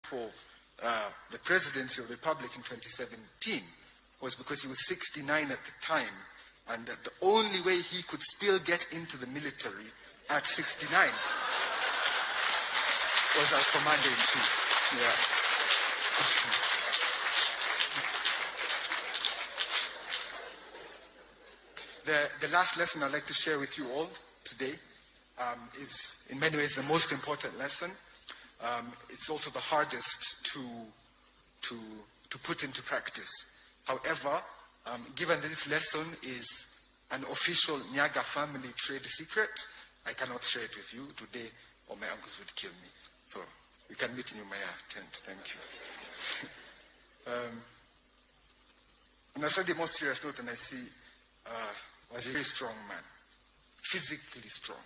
for the presidency of the Republic in 2017 was because he was 69 at the time, and that the only way he could still get into the military at 69 was as commander-in-chief. Yeah. The last lesson I'd like to share with you all today is in many ways the most important lesson. It's also the hardest to put into practice. However, given that this lesson is an official Nyaga family trade secret, I cannot share it with you today, or my uncles would kill me. So you can meet in my tent. Thank you. On a slightly more serious note, and I see was a very strong man, physically strong.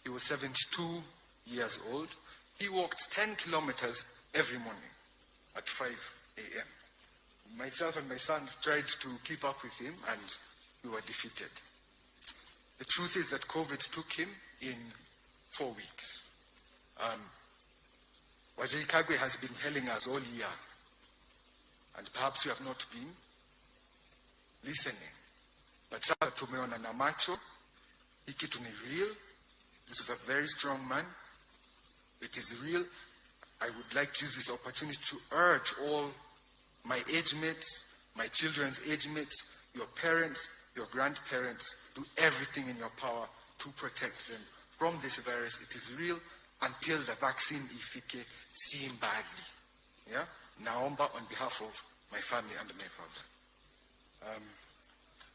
He was 72 years old. He walked 10 kilometers every morning at 5 a.m. Myself and my sons tried to keep up with him, and we were defeated. The truth is that COVID took him in 4 weeks. Waziri Kagwe has been telling us all year, and perhaps you have not been listening. But sasa tumeona na macho, hii kitu ni real. This is a very strong man. It is real. I would like to use this opportunity to urge all my age mates, my children's age mates, your parents, your grandparents, do everything in your power to protect them from this virus. It is real until the vaccine ifike si mbali. Yeah? Naomba on behalf of my family and my father.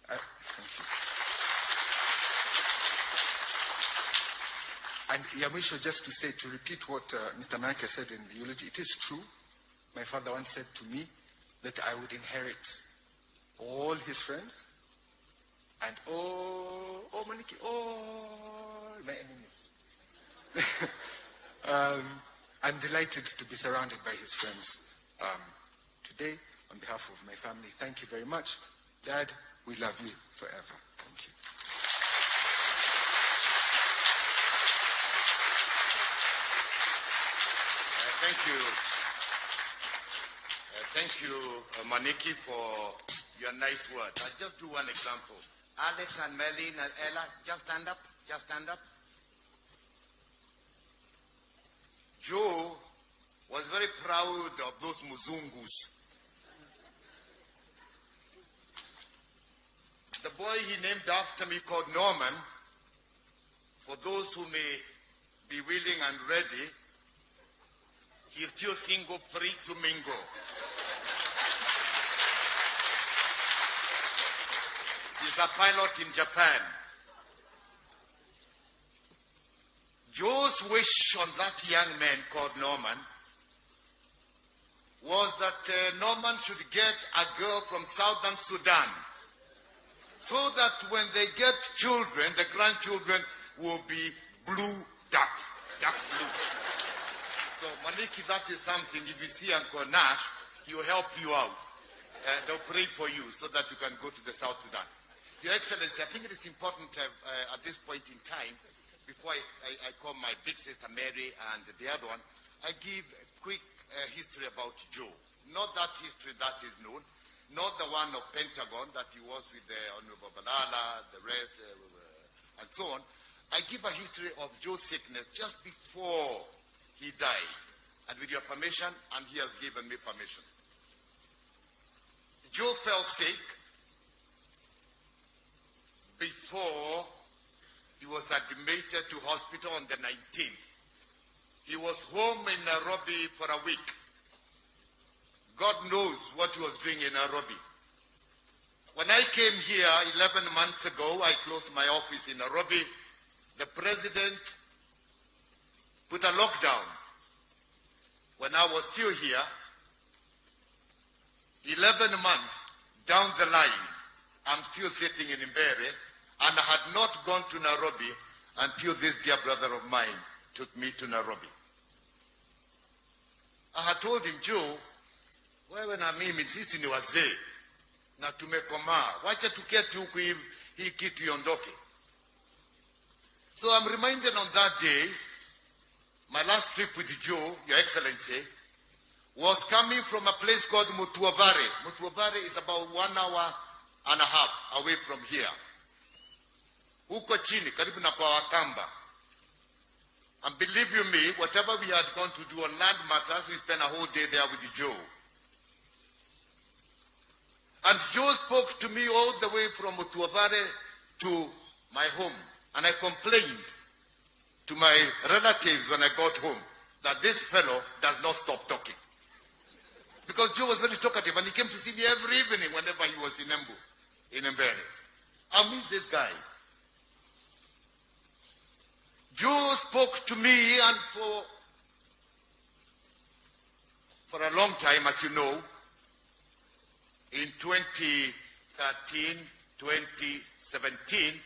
Thank you. And Yamisho, just to say, to repeat what Mr. Nyaga said in the eulogy, it is true. My father once said to me that I would inherit all his friends and all my enemies. I'm delighted to be surrounded by his friends today. On behalf of my family, thank you very much. Dad, we love you forever. Thank you. Thank you. Thank you, Maniki, for your nice words. I'll just do one example. Alex and Melin and Ella, just stand up. Just stand up. Joe was very proud of those Muzungus. The boy he named after me called Norman, for those who may be willing and ready, he's still single, free to mingle. He's a pilot in Japan. Joe's wish on that young man called Norman was that Norman should get a girl from Southern Sudan, so that when they get children, the grandchildren will be blue dark blue. So Maliki, that is something, if you see Uncle Nash, he will help you out. They'll pray for you so that you can go to the South Sudan. Your Excellency, I think it is important at this point in time, before I call my big sister Mary and the other one, I give a quick history about Joe. Not that history that is known, not the one of Pentagon that he was with the Honorable Balala, the rest, and so on. I give a history of Joe's sickness just before he died. And with your permission, and he has given me permission. Joe fell sick before he was admitted to hospital on the 19th. He was home in Nairobi for a week. God knows what he was doing in Nairobi. When I came here 11 months ago, I closed my office in Nairobi. The president put a lockdown. When I was still here, 11 months down the line, I'm still sitting in Mbere, and I had not gone to Nairobi until this dear brother of mine took me to Nairobi. I had told him, Joe, wewe na mimi sisi ni wazee na tumekomaa, wacha tuketi huku hii kitu iondoke. So I'm reminded on that day, my last trip with Joe, Your Excellency, was coming from a place called Mudavadi. Mudavadi is about 1 hour and a half away from here. Huko chini, karibu na kwa Wakamba. And believe you me, whatever we had gone to do on land matters, we spent a whole day there with Joe. And Joe spoke to me all the way from Mudavadi to my home. And I complained to my relatives when I got home that this fellow does not stop talking. Because Joe was very talkative and he came to see me every evening whenever he was in Embu, in Embu. I miss this guy. Joe spoke to me, and for a long time, as you know, in 2013, 2017,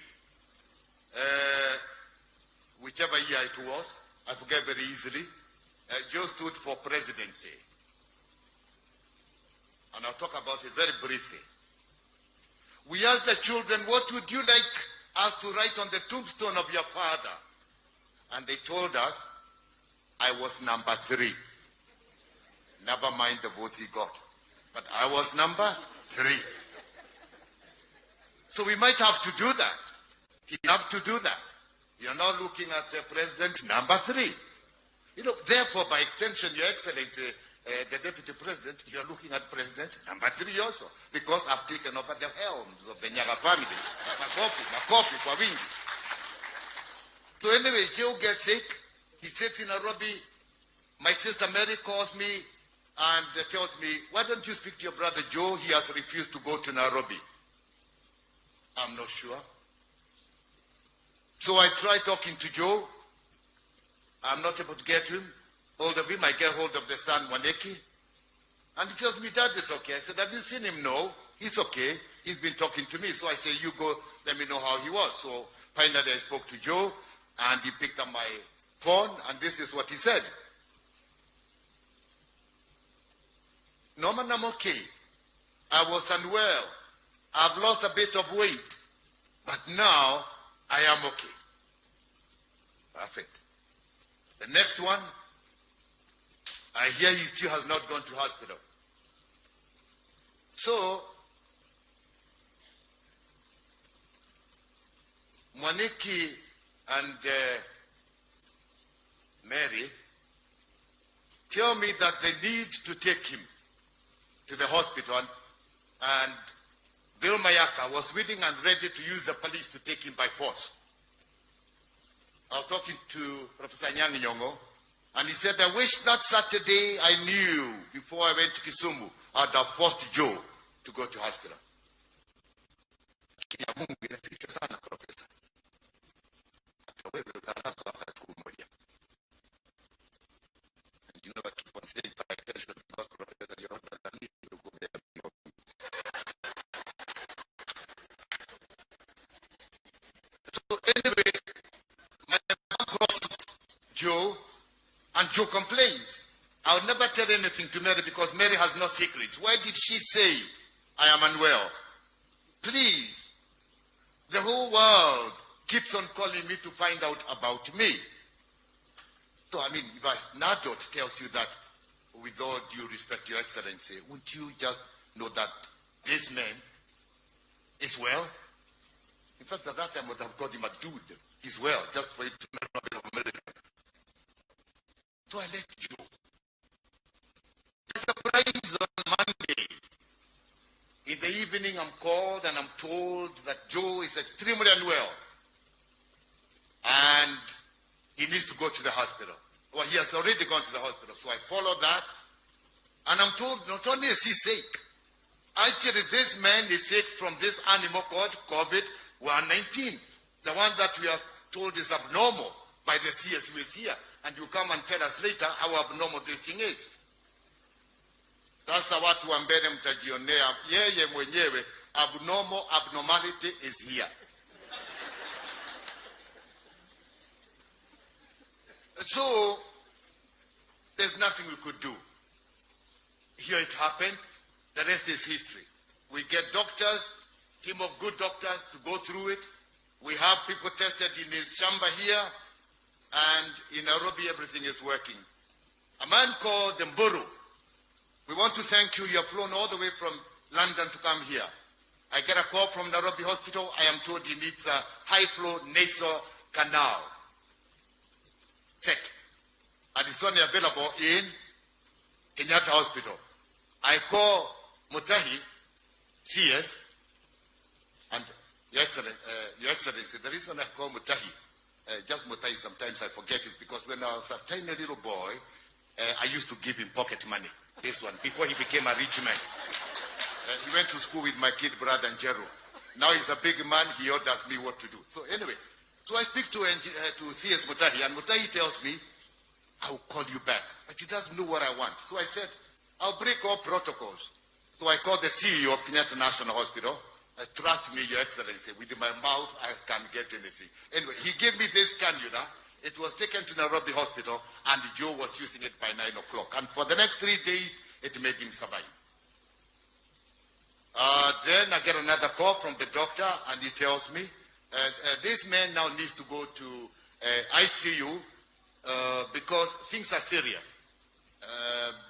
whichever year it was, I forget very easily, Joe stood for presidency. And I'll talk about it very briefly. We asked the children, what would you like us to write on the tombstone of your father? And they told us, I was number 3. Never mind the vote he got. But I was number 3. So we might have to do that. You have to do that. You're now looking at the president number 3. You know, therefore, by extension, Your Excellency, the Deputy President, you're looking at President number 3 also. Because I've taken over the helms of the Nyaga family. Makofi, kwa wingi. So anyway, Joe gets sick. He sits in Nairobi. My sister Mary calls me and tells me, why don't you speak to your brother Joe? He has refused to go to Nairobi. I'm not sure. So I try talking to Joe. I'm not able to get hold of him. I get hold of the son, Waneki. And he tells me, Dad is okay. I said, have you seen him? No. He's okay. He's been talking to me. So I say, you go, let me know how he was. So finally I spoke to Joe. And he picked up my phone, and this is what he said. Norman, I'm okay. I was unwell. I've lost a bit of weight. But now, I am okay. Perfect. The next one, I hear he still has not gone to hospital. So, Mwaniki and Mary tell me that they need to take him to the hospital, and Bill Mayaka was willing and ready to use the police to take him by force. I was talking to Professor Nyong'O, and he said, I wish that Saturday I knew before I went to Kisumu, I'd have forced Joe to go to hospital. And you know, I keep on saying by extension, because Professor, you're older than me, you go there. So anyway, my mom calls Joe, and Joe complains. I'll never tell anything to Mary because Mary has no secrets. Why did she say I am unwell? Please, the whole world keeps on calling me to find out about me. So, I mean, if an adult tells you that, with all due respect, Your Excellency, wouldn't you just know that this man is well? In fact, at that time, I would have called him a dude. He's well, just for it to know a bit of America. So I let Joe. The surprise on Monday. In the evening, I'm called and I'm told that Joe is extremely unwell. And he needs to go to the hospital. Well, he has already gone to the hospital. So I follow that. And I'm told not only is he sick, actually this man is sick from this animal called COVID-19. The one that we are told is abnormal by the CSU is here. And you come and tell us later how abnormal this thing is. Sasa watu wa mbele mtajionea yeye mwenyewe abnormality is here. So, there's nothing we could do. Here it happened. The rest is history. We get doctors, team of good doctors to go through it. We have people tested in his chamber here. and in Nairobi everything is working. A man called Embu, we want to thank you. You have flown all the way from London to come here. I get a call from Nairobi Hospital. I am told he needs a high-flow nasal canal set, and it's only available in Kenyatta Hospital. I call Mutahi, CS, and Your Excellency, the reason I call Mutahi, just Mutahi, sometimes I forget, is because when I was a tiny little boy, I used to give him pocket money, this one, before he became a rich man. He went to school with my kid brother Njero. Now he's a big man, he orders me what to do. So anyway, so I speak to CS Mutahi, and Mutahi tells me, I will call you back. But he doesn't know what I want. So I said, I'll break all protocols. So I called the CEO of Kenyatta National Hospital. Trust me, Your Excellency, with my mouth, I can get anything. Anyway, he gave me this cannula. It was taken to Nairobi Hospital, and Joe was using it by 9 o'clock. And for the next 3 days, it made him survive. Then I get another call from the doctor, and he tells me, this man now needs to go to ICU because things are serious.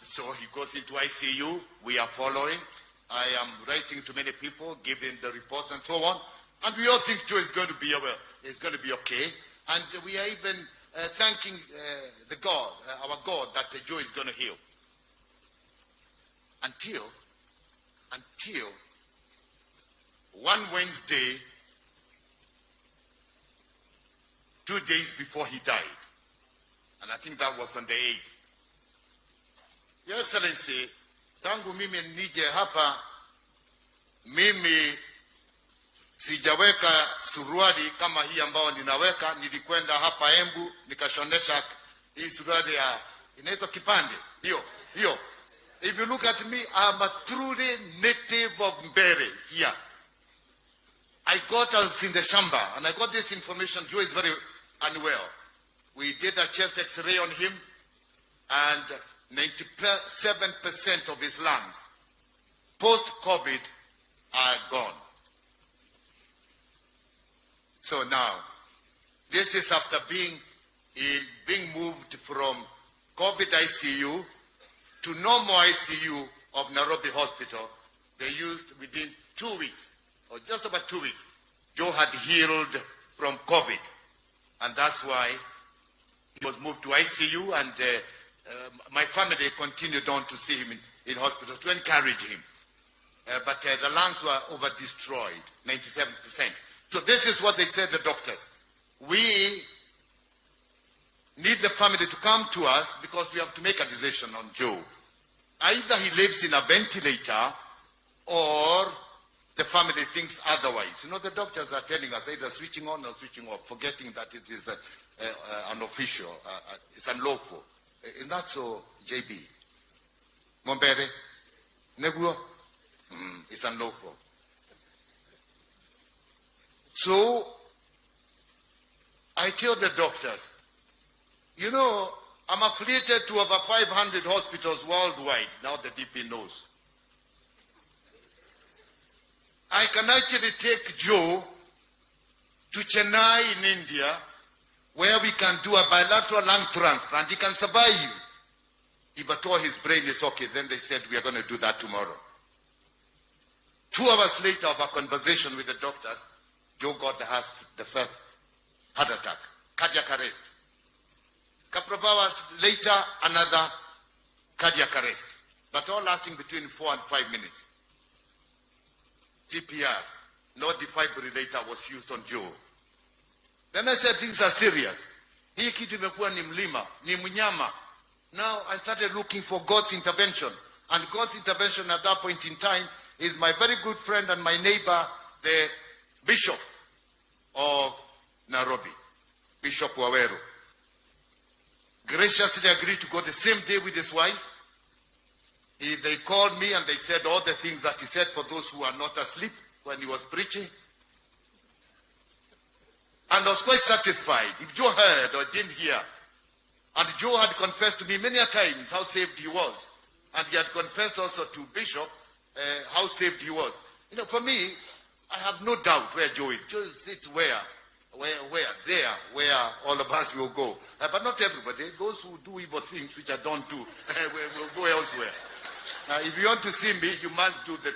So he goes into ICU. We are following. I am writing to many people, giving the reports and so on. And we all think Joe is going to be well. It's going to be okay. And we are even thanking our God, that Joe is going to heal. Until one Wednesday, 2 days before he died. And I think that was on the 8th. Your Excellency, tangu mimi nije hapa, mimi sijaweka suruali kama hii ambao ninaweka. Nilikwenda hapa Embu, nikashonesha hii suruali ya inaitwa kipande. Hiyo. If you look at me, I'm a truly native of Mbere here. I got us in the shamba, and I got this information. Joe is very unwell. We did a chest X-ray on him, and 97% of his lungs, post-COVID, are gone. So now, this is after being moved from COVID ICU to normal ICU of Nairobi Hospital. They used within 2 weeks, or just about 2 weeks, Joe had healed from COVID. And that's why he was moved to ICU, and my family continued on to see him in hospital to encourage him. But the lungs were over-destroyed, 97%. So this is what they said, the doctors. We need the family to come to us because we have to make a decision on Joe. Either he lives in a ventilator or the family thinks otherwise. You know, the doctors are telling us either switching on or switching off, forgetting that it is unofficial, it's unlawful. Is that so, JB? Mombere? Neguo? It's unlawful. So, I tell the doctors, you know, I'm affiliated to over 500 hospitals worldwide. Now the DP knows. I can actually take Joe to Chennai in India, where we can do a bilateral lung transplant. He can survive. If at all his brain is okay, then they said we are going to do that tomorrow. 2 hours later of a conversation with the doctors, Joe got the first heart attack, cardiac arrest. Couple of hours later, another cardiac arrest, but all lasting between 4 and 5 minutes. CPR, no defibrillator was used on Joe. Then I said, things are serious. Hii kitu imekuwa ni mlima, ni mnyama. Now I started looking for God's intervention. And God's intervention at that point in time is my very good friend and my neighbor, the Bishop of Nairobi, Bishop Waweru. Graciously agreed to go the same day with his wife. They called me and they said all the things that he said for those who are not asleep when he was preaching. And I was quite satisfied. If Joe heard or didn't hear, and Joe had confessed to me many a times how saved he was, and he had confessed also to Bishop how saved he was. You know, for me, I have no doubt where Joe is. Joe sits where? where all of us will go. But not everybody. Those who do evil things, which I don't do, will go elsewhere. If you want to see me, you must do the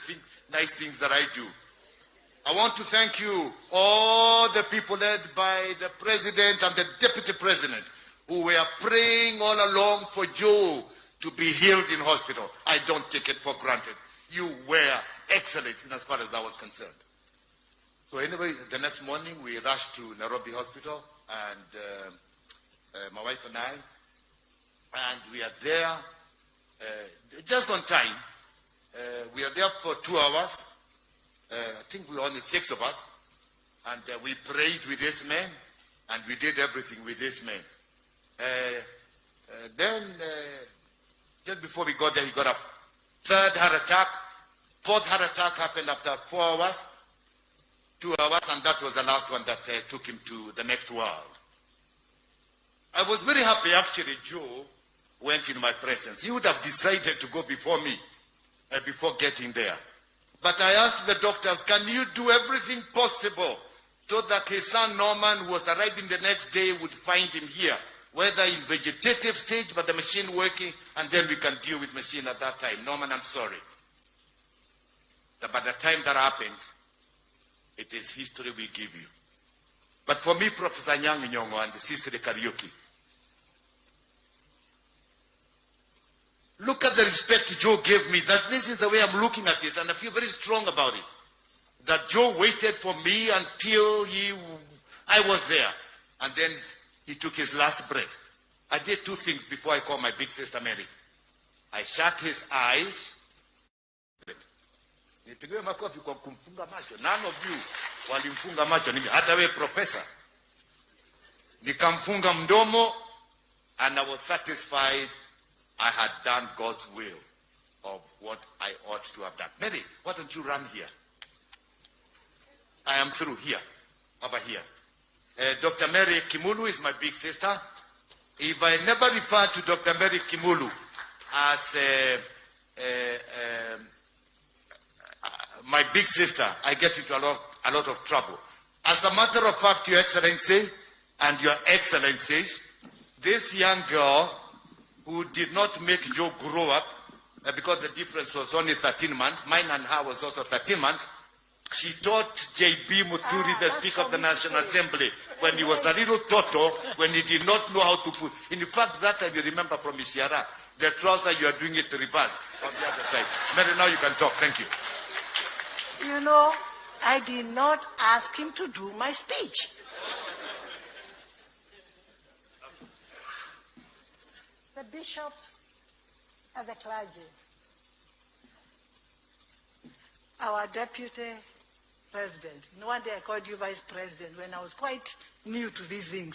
nice things that I do. I want to thank you, all the people led by the president and the deputy president, who were praying all along for Joe to be healed in hospital. I don't take it for granted. You were excellent in as far as that was concerned. So anyway, the next morning we rushed to Nairobi Hospital, and my wife and I, and we are there just on time. We are there for 2 hours. I think we were only 6 of us, and we prayed with this man, and we did everything with this man. Then, just before we got there, he got a 3rd heart attack. 4th heart attack happened after 4 hours, 2 hours, and that was the last one that took him to the next world. I was very happy, actually. Joe went in my presence. He would have decided to go before me, before getting there. But I asked the doctors, can you do everything possible so that his son Norman, who was arriving the next day, would find him here, whether in vegetative stage, but the machine working, and then we can deal with machine at that time. Norman, I'm sorry. By the time that happened, it is history we give you. But for me, Professor Nyong'O and the Sister Karaoke, look at the respect Joe gave me. That this is the way I'm looking at it, and I feel very strong about it. That Joe waited for me until I was there, and then he took his last breath. I did 2 things before I called my big sister Mary. I shut his eyes. Nipigwe makofi kwa kumfunga macho. None of you walimfunga macho. Hata we professor. Nikamfunga mdomo, and I was satisfied I had done God's will of what I ought to have done. Mary, why don't you run here? I am through here, over here. Dr. Mary Kimulu is my big sister. If I never refer to Dr. Mary Kimulu as my big sister, I get into a lot of trouble. As a matter of fact, Your Excellency and Your Excellencies, this young girl who did not make Joe grow up, because the difference was only 13 months, mine and her was also 13 months, she taught J.B. Muturi, the Speaker of the National Assembly, when he was a little toto, when he did not know how to put. In fact, that time you remember from Ishiara, the trouser, you are doing it reverse on the other side. Mary, now you can talk. Thank you. You know, I did not ask him to do my speech. The bishops and the clergy, our deputy president. No one day I called you vice president when I was quite new to these things.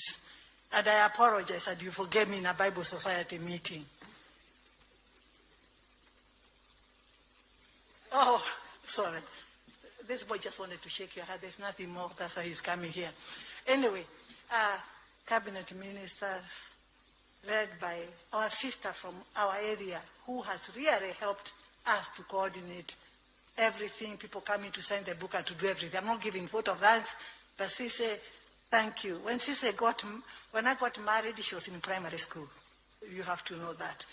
And I apologize that you forgave me in a Bible Society meeting. Oh, sorry. This boy just wanted to shake your hand. There's nothing more. That's why he's coming here. Anyway, cabinet ministers, led by our sister from our area, who has really helped us to coordinate everything, people coming to sign the book and to do everything. I'm not giving vote of thanks, but Sise, thank you. When I got married, she was in primary school. You have to know that.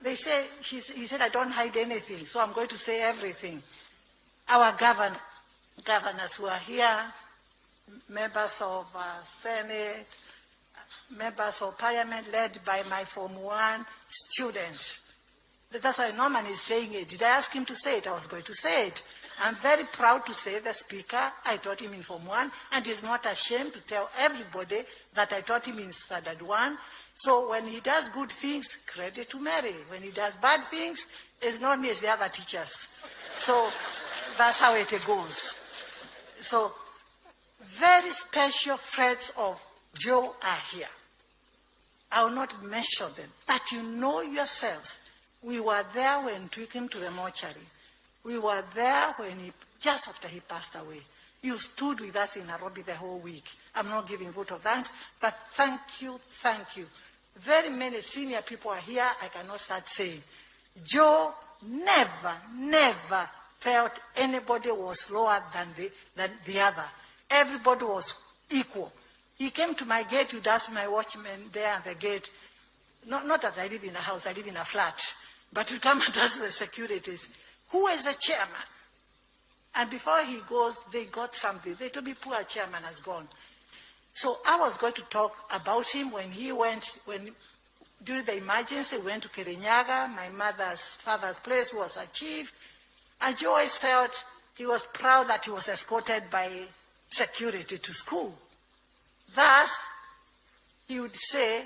They say, he said, I don't hide anything, so I'm going to say everything. Our governors who are here, members of Senate, members of Parliament led by my Form 1 students. That's why Norman is saying it. Did I ask him to say it? I was going to say it. I'm very proud to say the speaker, I taught him in Form 1, and he's not ashamed to tell everybody that I taught him in Standard 1. So when he does good things, credit to Mary. When he does bad things, it's not me, it's the other teachers. So that's how it goes. So very special friends of Joe are here. I will not mention them, but you know yourselves. We were there when we took him to the mortuary. We were there when just after he passed away. You stood with us in Nairobi the whole week. I'm not giving vote of thanks, but thank you, thank you. Very many senior people are here. I cannot start saying. Joe never felt anybody was lower than the other. Everybody was equal. He came to my gate, you'd ask my watchman there at the gate, not that I live in a house, I live in a flat, but you come and ask the securities, who is the chairman? And before he goes, they got something. They told me, poor chairman has gone. So I was going to talk about him when he went, during the emergency, went to Nyaga, my father's place, was achieved. And Joe always felt he was proud that he was escorted by security to school. Thus, he would say,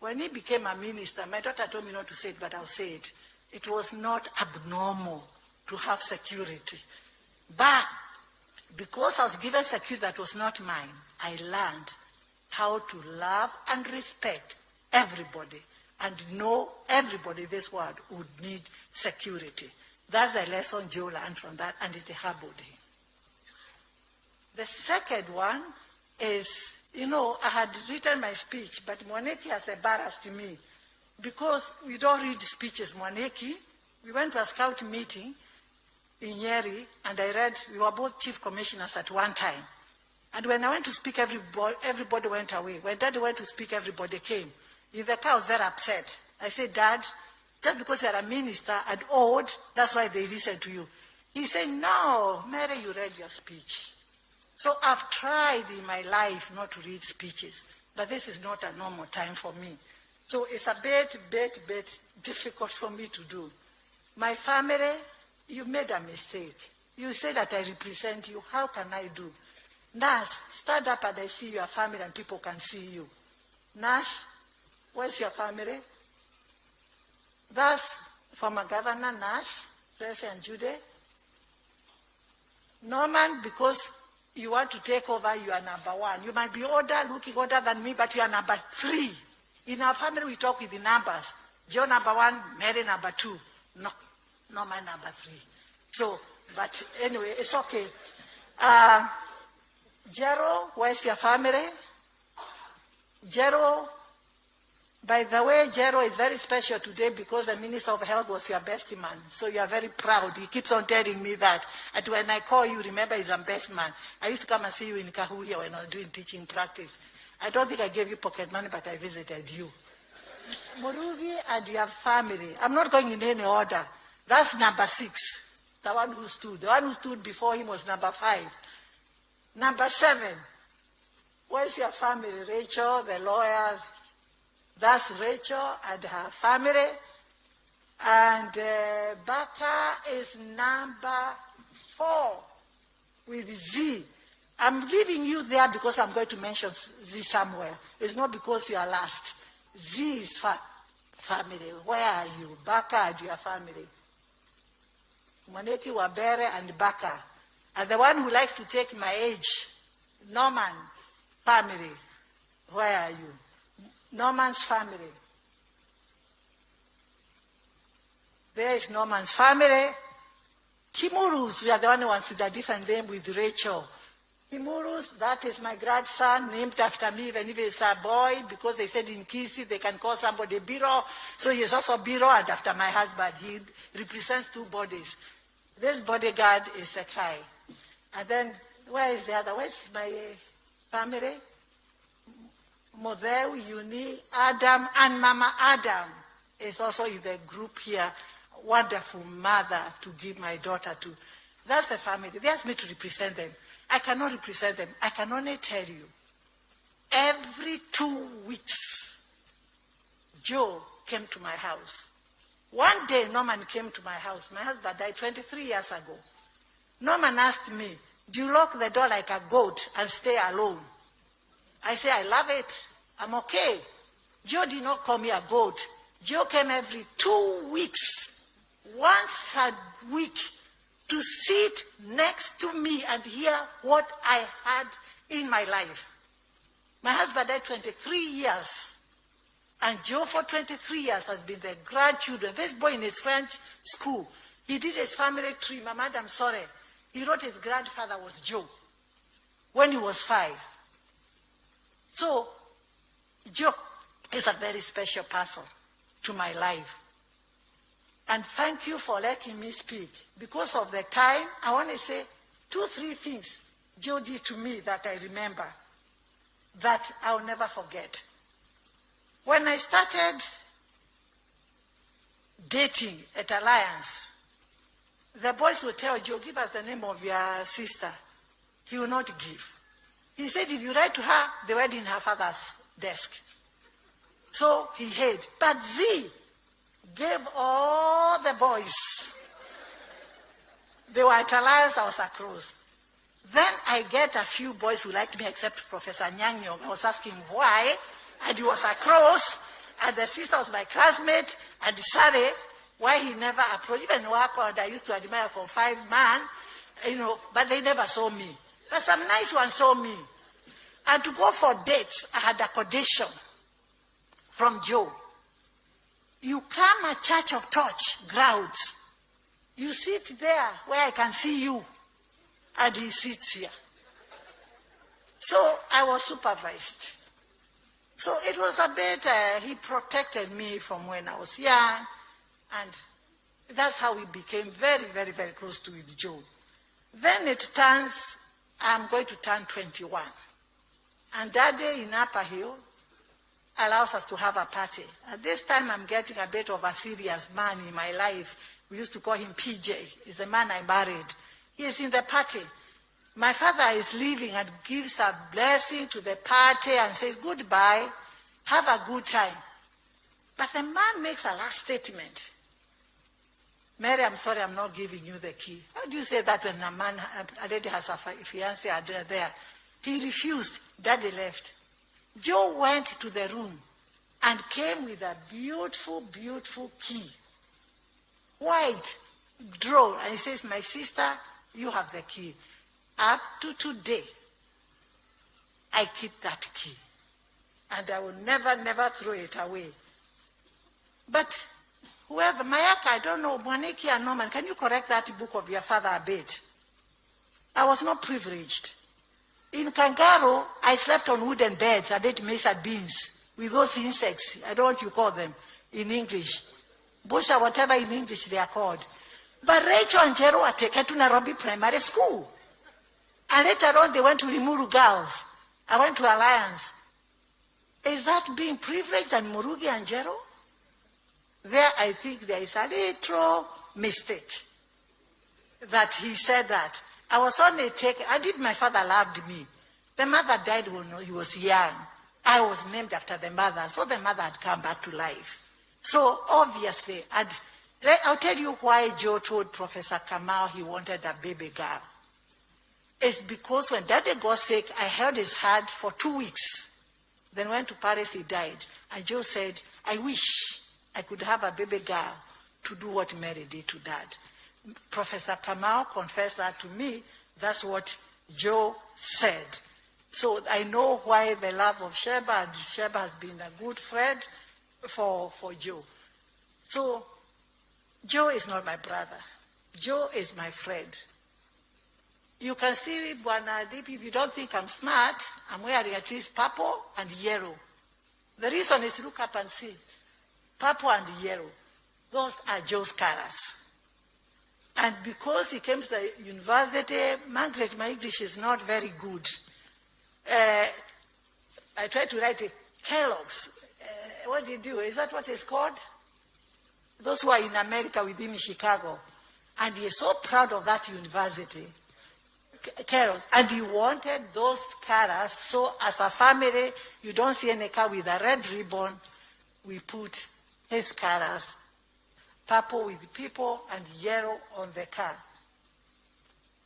when he became a minister, my daughter told me not to say it, but I'll say it. It was not abnormal to have security. But because I was given security that was not mine, I learned how to love and respect everybody and know everybody in this world would need security. That's the lesson Joe learned from that, and it harbored him. The second one is, I had written my speech, but Mwaneki has embarrassed me because we don't read speeches, Mwaneki. We went to a scout meeting in Nyeri, and we were both chief commissioners at one time. And when I went to speak, everybody went away. When Daddy went to speak, everybody came. In the car, I was very upset. I said, Dad, just because you are a minister and old, that's why they listen to you. He said, no, Mary, you read your speech. So I've tried in my life not to read speeches, but this is not a normal time for me. So it's a bit difficult for me to do. My family, you made a mistake. You say that I represent you. How can I do? Nash, stand up and I see your family and people can see you. Nash, where's your family? That's former Governor Nash, President Jude. Norman, because you want to take over, you are number one. You might be looking older than me, but you are number 3. In our family, we talk with the numbers. Joe number 1, Mary number 2. No, Norman number 3. So, but anyway, it's okay. Jero, where's your family? Jero, by the way, Jero is very special today because the Minister of Health was your best man. So you are very proud. He keeps on telling me that. And when I call you, remember he's a best man. I used to come and see you in Kahuria when I was doing teaching practice. I don't think I gave you pocket money, but I visited you. Murugi and your family. I'm not going in any order. That's number 6. The one who stood. The one who stood before him was number 5. Number 7. Where's your family? Rachel, the lawyer. That's Rachel and her family. And Baka is number 4 with Z. I'm leaving you there because I'm going to mention Z somewhere. It's not because you are last. Z is family. Where are you? Baka and your family. Mwaneki, Wabere, and Baka. And the one who likes to take my age, Norman, family. Where are you? Norman's family. There is Norman's family. Kimurus, we are the only ones with a different name with Rachel. Kimurus, that is my grandson, named after me, even if it's a boy, because they said in Kisi they can call somebody Biro. So he is also Biro, and after my husband, he represents 2 bodies. This bodyguard is Sekai. And then, where is the other? Where's my family? Model, Uni, Adam, and Mama Adam is also in the group here. Wonderful mother to give my daughter to. That's the family. They asked me to represent them. I cannot represent them. I can only tell you, every 2 weeks, Joe came to my house. One day, Norman came to my house. My husband died 23 years ago. Norman asked me, do you lock the door like a goat and stay alone? I say, I love it. I'm okay. Joe did not call me a goat. Joe came every 2 weeks, once a week, to sit next to me and hear what I had in my life. My husband died 23 years. And Joe for 23 years has been the grandchildren. This boy in his French school, he did his family tree. Mama, I'm sorry. He wrote his grandfather was Joe when he was 5. So, Joe is a very special person to my life. And thank you for letting me speak. Because of the time, I want to say 2, 3 things. Joe did to me that I remember, that I'll never forget. When I started dating at Alliance, the boys would tell Joe, give us the name of your sister. He will not give. He said, if you write to her, they were in her father's desk. So he hid. But Z gave all the boys. They were at Alliance, I was across. Then I get a few boys who liked me except Professor Nyong'O. I was asking why, and he was across, and the sister was my classmate, and Sare, why he never approached. Even Wakod, I used to admire for 5 man, but they never saw me. But some nice ones saw me. And to go for dates, I had a condition from Joe. You come at Church of Torch grounds. You sit there where I can see you. And he sits here. So I was supervised. So it was a bit, he protected me from when I was young. And that's how we became very, very, very close to with Joe. Then it turns, I'm going to turn 21. And that day in Upper Hill allows us to have a party. At this time, I'm getting a bit of a serious man in my life. We used to call him PJ. He's the man I married. He is in the party. My father is leaving and gives a blessing to the party and says, goodbye, have a good time. But the man makes a last statement. Mary, I'm sorry, I'm not giving you the key. How do you say that when a lady has a fiancé there? He refused. Daddy left. Joe went to the room and came with a beautiful, beautiful key. White, draw. And he says, my sister, you have the key. Up to today, I keep that key. And I will never, never throw it away. But whoever, Mayaka, I don't know, Mwaniki and Norman, can you correct that book of your father a bit? I was not privileged. In Kangaroo, I slept on wooden beds. I ate maize and beans with those insects. I don't know what you call them in English. Busha, whatever in English they are called. But Rachel and Jero were taken to Nairobi Primary School. And later on, they went to Limuru Girls. I went to Alliance. Is that being privileged than Murugi and Jero? There, I think there is a little mistake that he said that. I was on a take. My father loved me. The mother died when he was young. I was named after the mother, so the mother had come back to life. So obviously, I'll tell you why Joe told Professor Kamau he wanted a baby girl. It's because when Daddy got sick, I held his hand for 2 weeks. Then went to Paris, he died. And Joe said, I wish I could have a baby girl to do what Mary did to Dad. Professor Kamau confessed that to me. That's what Joe said. So I know why the love of Sheba, and Sheba has been a good friend for Joe. So Joe is not my brother. Joe is my friend. You can see it, Bwana Deep, if you don't think I'm smart, I'm wearing at least purple and yellow. The reason is look up and see. Purple and yellow. Those are Joe's colors. And because he came to the university, Margaret, my English is not very good. I tried to write Kellogg's. What did you do? Is that what it's called? Those who are in America with him in Chicago. And he is so proud of that university. Kellogg's. And he wanted those colors. So as a family, you don't see any car with a red ribbon. We put his colors. Purple with people and yellow on the car.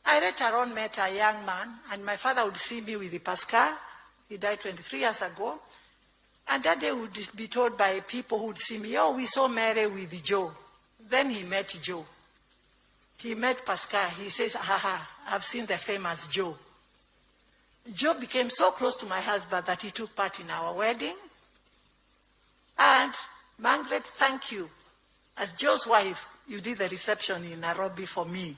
I later on met a young man, and my father would see me with the Pascal. He died 23 years ago. And that day would be told by people who would see me, oh, we saw Mary with Joe. Then he met Joe. He met Pascal. He says, I've seen the famous Joe. Joe became so close to my husband that he took part in our wedding. And Margaret, thank you. As Joe's wife, you did the reception in Nairobi for me.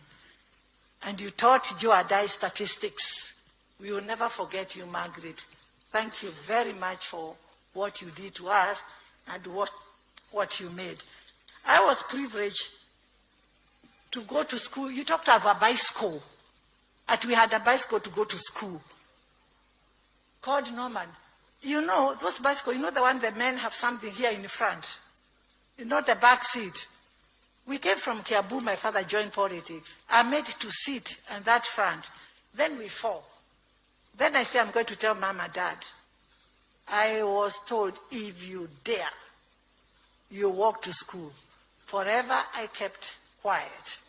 And you taught Joe Adai statistics. We will never forget you, Margaret. Thank you very much for what you did to us and what you made. I was privileged to go to school. You talked about a bicycle. And we had a bicycle to go to school called Norman. You know, those bicycles, you know the one the men have something here in the front, not the back seat. We came from Kiambu, my father joined politics. I made to sit on that front. Then we fall. Then I say, I'm going to tell Mom and Dad. I was told, if you dare, you walk to school. Forever I kept quiet.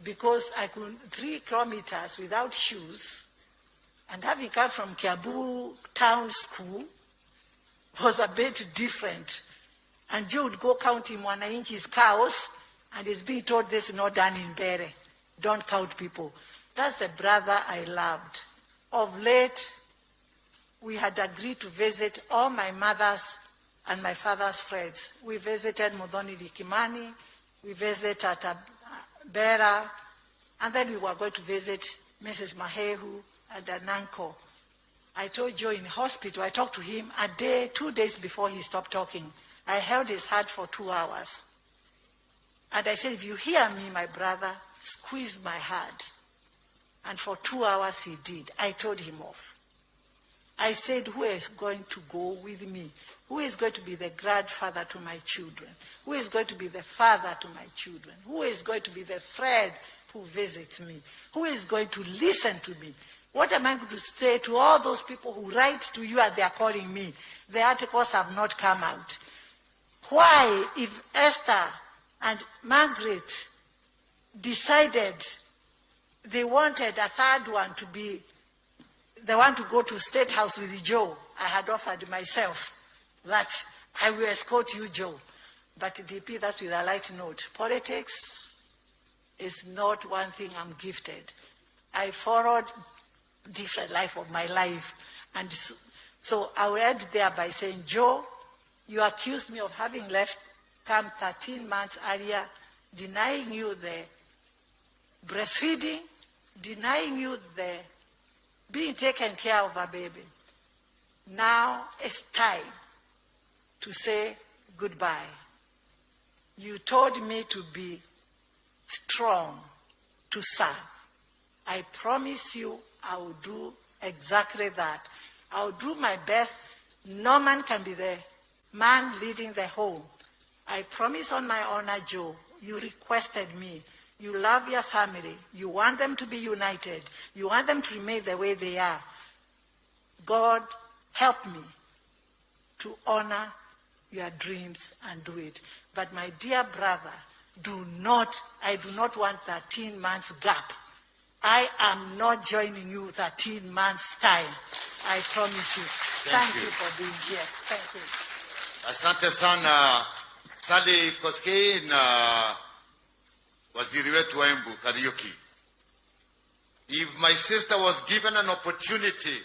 Because I could 3 kilometers without shoes, and having come from Kiambu town school was a bit different. And Joe would go counting Mwananchi's cows, and he's being told this is not done in Bere. Don't count people. That's the brother I loved. Of late, we had agreed to visit all my mother's and my father's friends. We visited Muthoni Kimani, we visited Bera, and then we were going to visit Mrs. Mahehu and Ananko. I told Joe in the hospital, I talked to him 2 days before he stopped talking. I held his hand for 2 hours. And I said, if you hear me, my brother, squeeze my hand. And for 2 hours he did. I told him off. I said, who is going to go with me? Who is going to be the grandfather to my children? Who is going to be the father to my children? Who is going to be the friend who visits me? Who is going to listen to me? What am I going to say to all those people who write to you and they are calling me? The articles have not come out. Why, if Esther and Margaret decided they wanted a third one to be the one to go to State House with Joe, I had offered myself that I will escort you, Joe. But DP, that's with a light note. Politics is not one thing I'm gifted. I followed different life of my life. And so I will end there by saying, Joe, you accused me of having left camp 13 months earlier, denying you the breastfeeding, denying you the being taken care of a baby. Now it's time to say goodbye. You told me to be strong, to serve. I promise you I will do exactly that. I will do my best. No man can be the man leading the home. I promise on my honor, Joe, you requested me. You love your family. You want them to be united. You want them to remain the way they are. God, help me to honor your dreams and do it. But my dear brother, I do not want 13 months gap. I am not joining you 13 months time. I promise you. Thank you for being here. Thank you. Asante sana Sally Koskei na waziri wetu wa Embu Kariuki. If my sister was given an opportunity,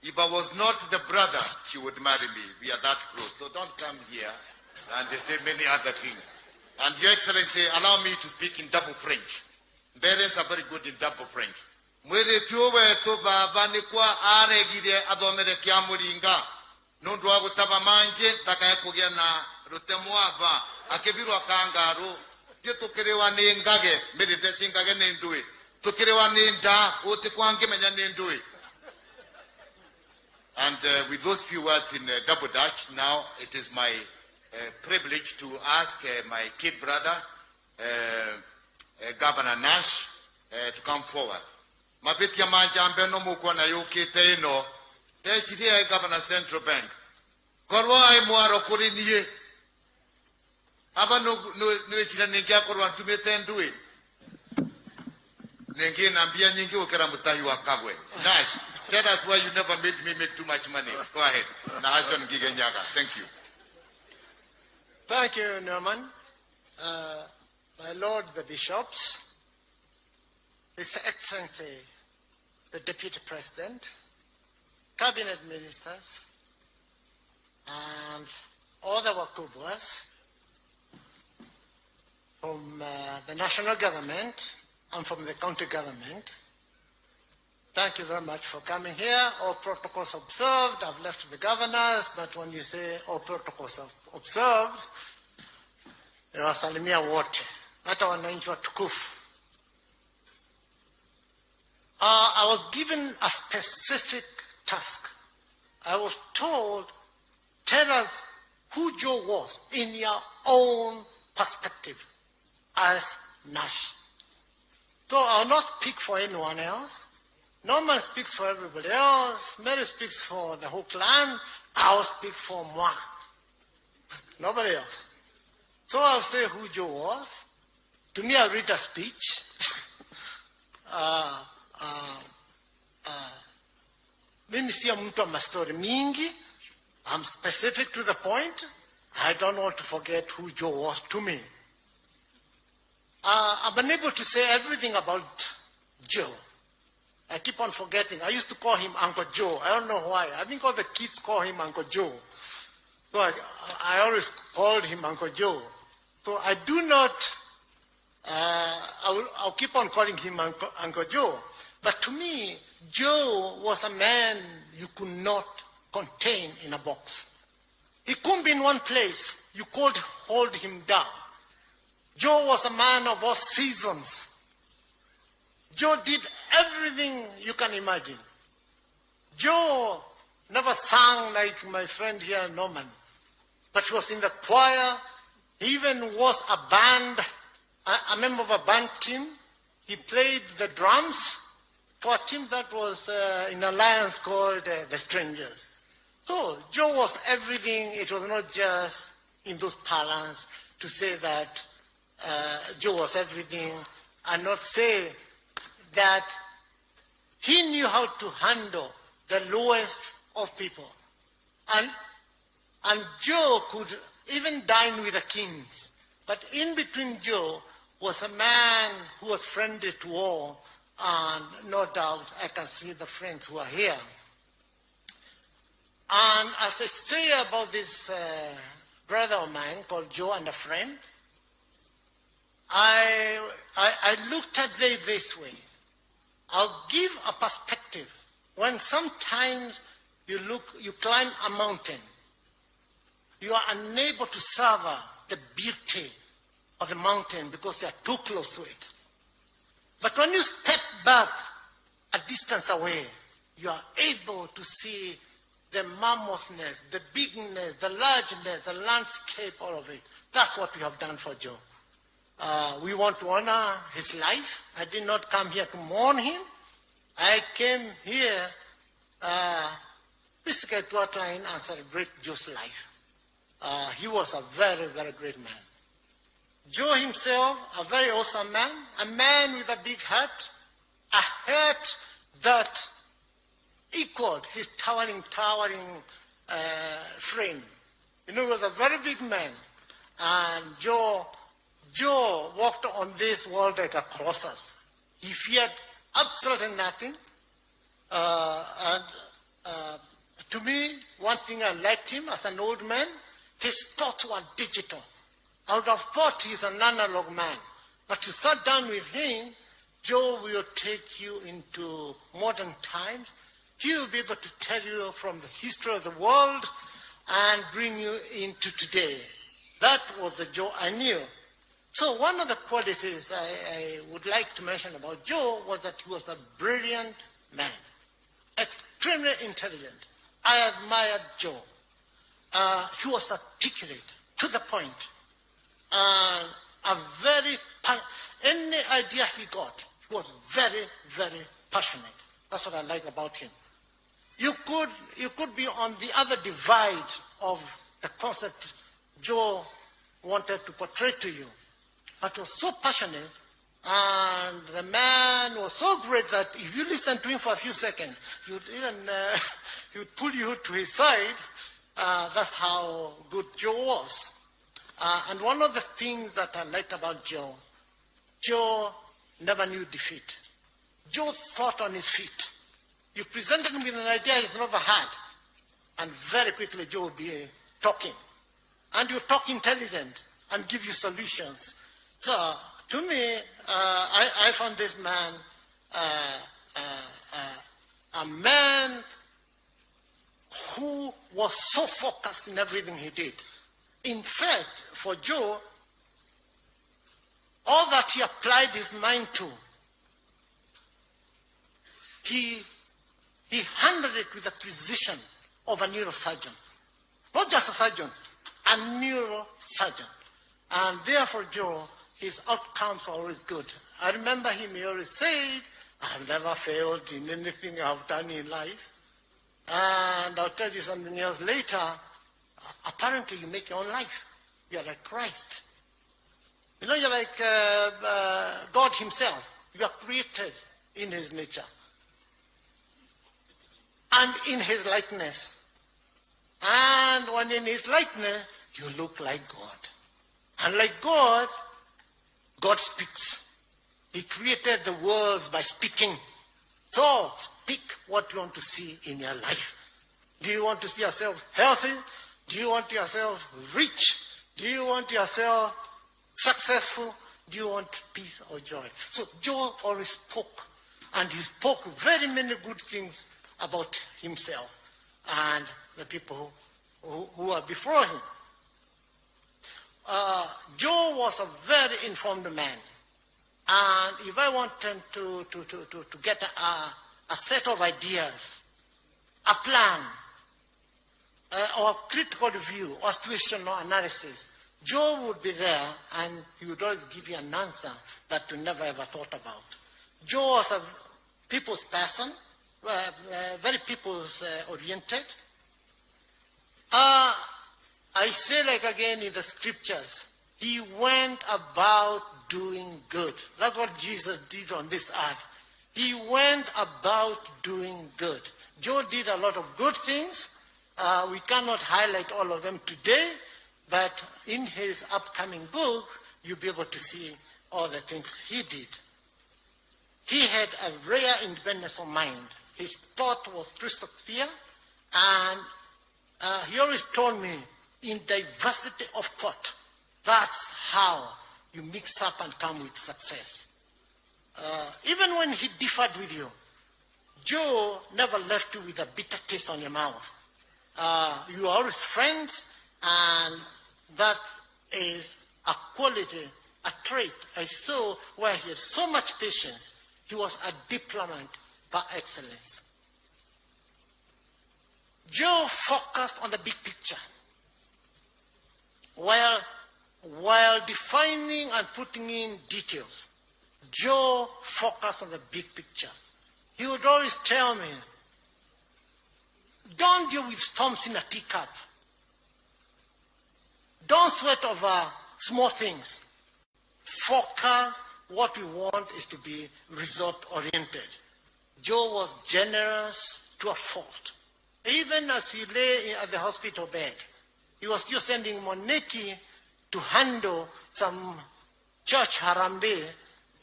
if I was not the brother, she would marry me. We are that close. So don't come here and say many other things. And Your Excellency, allow me to speak in double French. Parents are very good in double French. Mwere tuwe to baba ni kwa aregire adomere kia muringa. Nundu wa gutaba manje takaya kugia na rutemuava akebirwa kangaru. Je tukirewa ni ngage merite singage ni ndui. Tukirewa ni nda uti kwange menya ni ndui. And with those few words in double Dutch, now it is my privilege to ask my kid brother, Governor Nash, to come forward. Mabitia manjambe no mukwana yuki teino, techiria Governor Central Bank. Korwa ai mwaro kuriniye. Aba no chira ningia korwa tumete ndui. Ningi nambia nyingi ukera mutahi wa Kagwe. Nash, tell us why you never made me make too much money. Go ahead. Nahashon Gige Nyaga. Thank you. Thank you, Norman. My Lord, the Bishops, His Excellency, the Deputy President, Cabinet Ministers, and all the Wakubwas from the national government and from the county government. Thank you very much for coming here. All protocols observed. I've left the governors, but when you say all protocols observed, wasalimia wote, hata wananchi watukufu. I was given a specific task. I was told, tell us who Joe was in your own perspective as Nash. So I will not speak for anyone else. Norman speaks for everybody else. Mary speaks for the whole clan. I will speak for moi. Nobody else. So I'll say who Joe was. To me, I'll read a speech. Mimi sio mtu wa mastori mingi. I'm specific to the point. I don't want to forget who Joe was to me. I'm unable to say everything about Joe. I keep on forgetting. I used to call him Uncle Joe. I don't know why. I think all the kids call him Uncle Joe. So I always called him Uncle Joe. So I do not, I'll keep on calling him Uncle Joe. But to me, Joe was a man you could not contain in a box. He couldn't be in one place. You could hold him down. Joe was a man of all seasons. Joe did everything you can imagine. Joe never sang like my friend here, Norman, but he was in the choir. He even was a member of a band team. He played the drums for a team that was in an alliance called The Strangers. So Joe was everything. It was not just in those parlance to say that Joe was everything and not say that he knew how to handle the lowest of people. And Joe could even dine with the kings. But in between Joe was a man who was friendly to all, and no doubt I can see the friends who are here. And as I say about this brother of mine called Joe and a friend, I looked at it this way. I'll give a perspective. When sometimes you climb a mountain, you are unable to savor the beauty of the mountain because you are too close to it. But when you step back a distance away, you are able to see the mammothness, the bigness, the largeness, the landscape, all of it. That's what we have done for Joe. We want to honor his life. I did not come here to mourn him. I came here basically to outline and celebrate Joe's life. He was a very, very great man. Joe himself, a very awesome man, a man with a big heart, a heart that equaled his towering frame. You know, he was a very big man. And Joe walked on this world like a colossus. He feared absolutely nothing. To me, one thing I liked him as an old man, his thoughts were digital. I would have thought he's an analog man. But you sat down with him, Joe will take you into modern times. He will be able to tell you from the history of the world and bring you into today. That was the Joe I knew. So one of the qualities I would like to mention about Joe was that he was a brilliant man, extremely intelligent. I admired Joe. He was articulate, to the point, and any idea he got, he was very, very passionate. That's what I like about him. You could be on the other divide of the concept Joe wanted to portray to you, but he was so passionate, and the man was so great that if you listen to him for a few seconds, he would pull you to his side. That's how good Joe was. And one of the things that I liked about Joe never knew defeat. Joe thought on his feet. You presented him with an idea he's never had, and very quickly Joe will be talking. And you talk intelligent and give you solutions. So to me, I found this man a man who was so focused in everything he did. In fact, for Joe, all that he applied his mind to he handled it with the precision of a neurosurgeon. Not just a surgeon, a neurosurgeon. And therefore, Joe, his outcomes are always good. I remember him, he always said, I've never failed in anything I've done in life. And I'll tell you something else later. Apparently, you make your own life. You're like Christ. You know, you're like God himself. You are created in his nature and in his likeness. And when in his likeness, you look like God. And like God, God speaks. He created the worlds by speaking. So speak what you want to see in your life. Do you want to see yourself healthy? Do you want yourself rich? Do you want yourself successful? Do you want peace or joy? So Joe always spoke, and he spoke very many good things about himself and the people who are before him. Joe was a very informed man, and if I wanted to get a set of ideas, a plan, or critical review or situational analysis, Joe would be there and he would always give you an answer that you never ever thought about. Joe was a people's person, very people's oriented. I say like again in the scriptures, he went about doing good. That's what Jesus did on this earth. He went about doing good. Joe did a lot of good things. We cannot highlight all of them today, but in his upcoming book, you'll be able to see all the things he did. He had a rare independence of mind. His thought was crystal clear, and he always told me, in diversity of thought, that's how you mix up and come with success. Even when he differed with you, Joe never left you with a bitter taste on your mouth. You are always friends, and that is a quality, a trait I saw where he had so much patience. He was a diplomat par excellence. Joe focused on the big picture, while defining and putting in details. Joe focused on the big picture. He would always tell me, don't deal with storms in a teacup. Don't sweat over small things. Focus. What we want is to be result-oriented. Joe was generous to a fault. Even as he lay at the hospital bed, he was still sending Moneki to handle some church harambe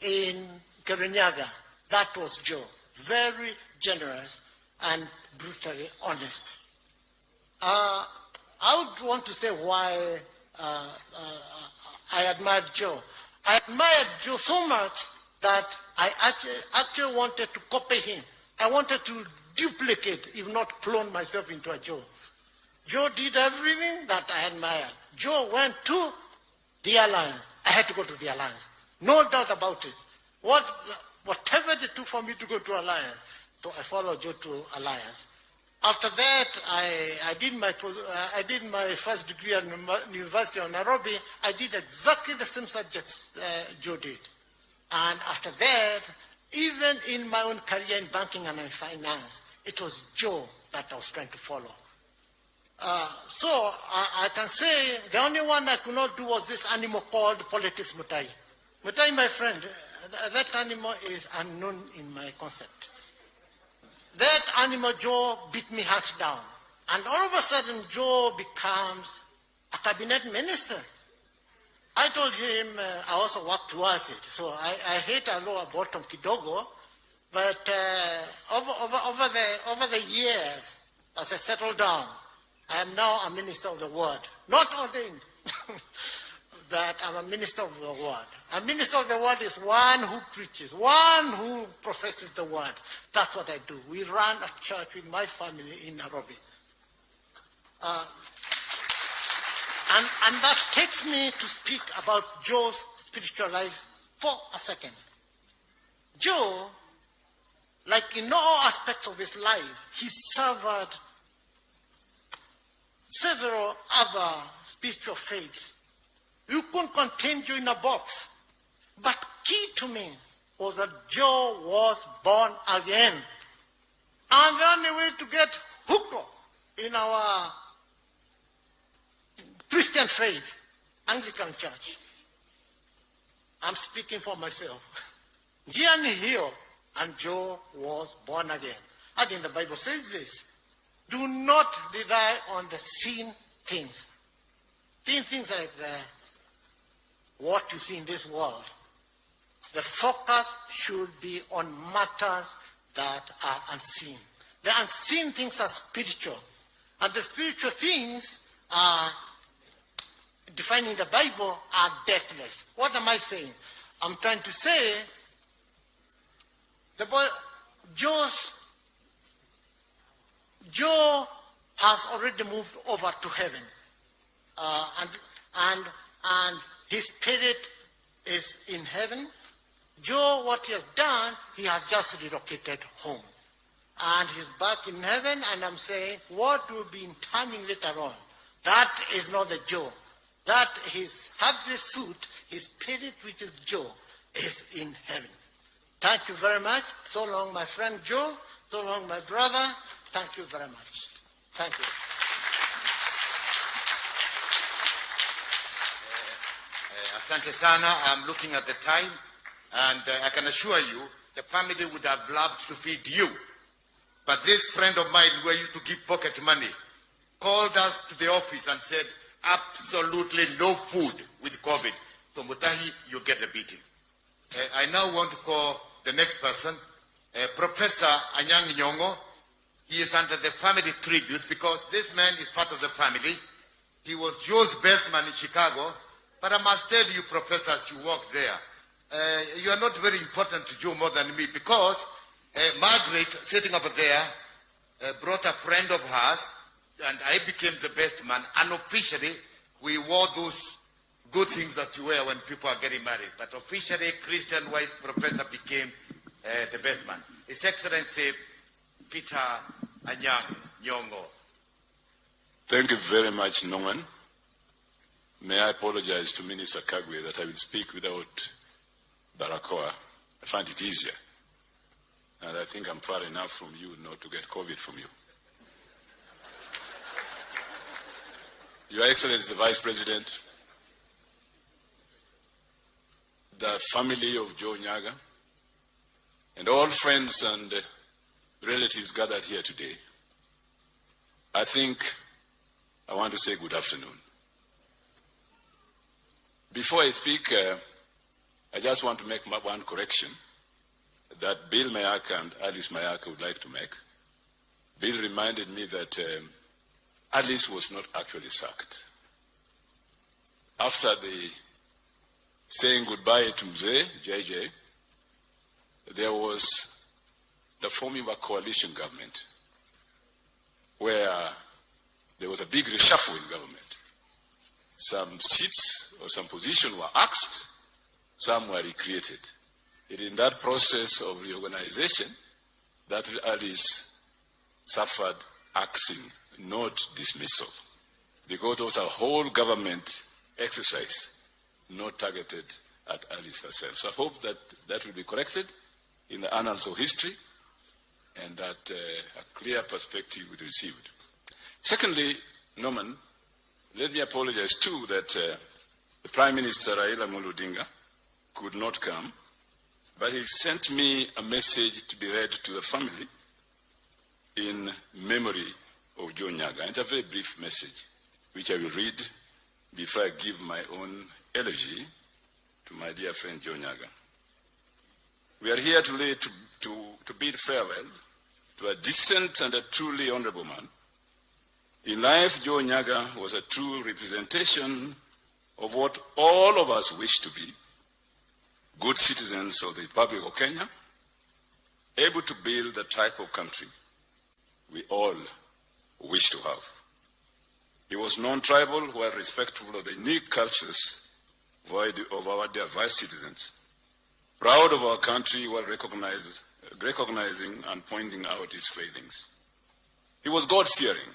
in Nyaga. That was Joe. Very generous and brutally honest. I would want to say why I admired Joe. I admired Joe so much that I actually wanted to copy him. I wanted to duplicate, if not clone myself into a Joe. Joe did everything that I admired. Joe went to the Alliance. I had to go to the Alliance. No doubt about it. Whatever it took for me to go to Alliance, so I followed Joe to Alliance. After that, I did my first degree at the University of Nairobi. I did exactly the same subjects Joe did. And after that, even in my own career in banking and in finance, it was Joe that I was trying to follow. So I can say the only one I could not do was this animal called politics Mutai. Mutai, my friend, that animal is unknown in my concept. That animal, Joe, beat me hands down. And all of a sudden, Joe becomes a cabinet minister. I told him I also worked towards it. So I hit a lower bottom kidogo, but over the years, as I settled down, I am now a minister of the word. Not ordained, but I'm a minister of the word. A minister of the word is one who preaches, one who professes the word. That's what I do. We run a church with my family in Nairobi. And that takes me to speak about Joe's spiritual life for a second. Joe like in all aspects of his life, he suffered several other spiritual faiths. You couldn't contain Joe in a box. But key to me was that Joe was born again. And the only way to get hooked up in our Christian faith, Anglican Church, I'm speaking for myself. Gianni Hill and Joe was born again. I think the Bible says this. Do not rely on the seen things. Seen things like what you see in this world. The focus should be on matters that are unseen. The unseen things are spiritual. And the spiritual things are, defined in the Bible, are deathless. What am I saying? I'm trying to say, Joe has already moved over to heaven. And his spirit is in heaven. Joe, what he has done, he has just relocated home. And he's back in heaven, and I'm saying, what will be in timing later on? That is not the Joe. That his heavenly suit, his spirit, which is Joe, is in heaven. Thank you very much. So long, my friend Joe. So long, my brother. Thank you very much. Thank you. Asante sana. I'm looking at the time, and I can assure you, the family would have loved to feed you. But this friend of mine who I used to give pocket money called us to the office and said, absolutely no food with COVID. So Mutahi, you get the beating. I now want to call the next person, Professor Nyong'O. He is under the family tribute because this man is part of the family. He was Joe's best man in Chicago. But I must tell you, Professor, as you walk there, you are not very important to Joe more than me because Margaret, sitting over there, brought a friend of hers, and I became the best man. Unofficially, we wore those good things that you wear when people are getting married. But officially, Christian-wise, Professor became the best man. His Excellency, Peter Nyong'O. Thank you very much, Norman. May I apologize to Minister Kagwe that I will speak without Barakoa. I find it easier. And I think I'm far enough from you not to get COVID from you. Your Excellency, the Vice President, the family of Joe Nyaga, and all friends and relatives gathered here today, I think I want to say good afternoon. Before I speak, I just want to make one correction that Bill Mayaka and Alice Mayaka would like to make. Bill reminded me that Alice was not actually sacked. After the saying goodbye to Mzee, JJ, there was the forming of a coalition government where there was a big reshuffle in government. Some seats or some positions were axed, some were recreated. It is in that process of reorganization that Alice suffered axing, not dismissal, because it was a whole government exercise, not targeted at Alice herself. So I hope that that will be corrected in the annals of history and that a clear perspective will be received. Secondly, Norman, let me apologize too that the Prime Minister Raila Amolo Odinga could not come, but he sent me a message to be read to the family in memory of Joe Nyaga. And it's a very brief message, which I will read before I give my own elegy to my dear friend Joe Nyaga. We are here today to bid farewell to a decent and a truly honorable man. In life, Joe Nyaga was a true representation of what all of us wish to be: good citizens of the Republic of Kenya, able to build the type of country we all wish to have. He was non-tribal, while respectful of the unique cultures of our diverse citizens, proud of our country, while recognizing and pointing out his failings. He was God-fearing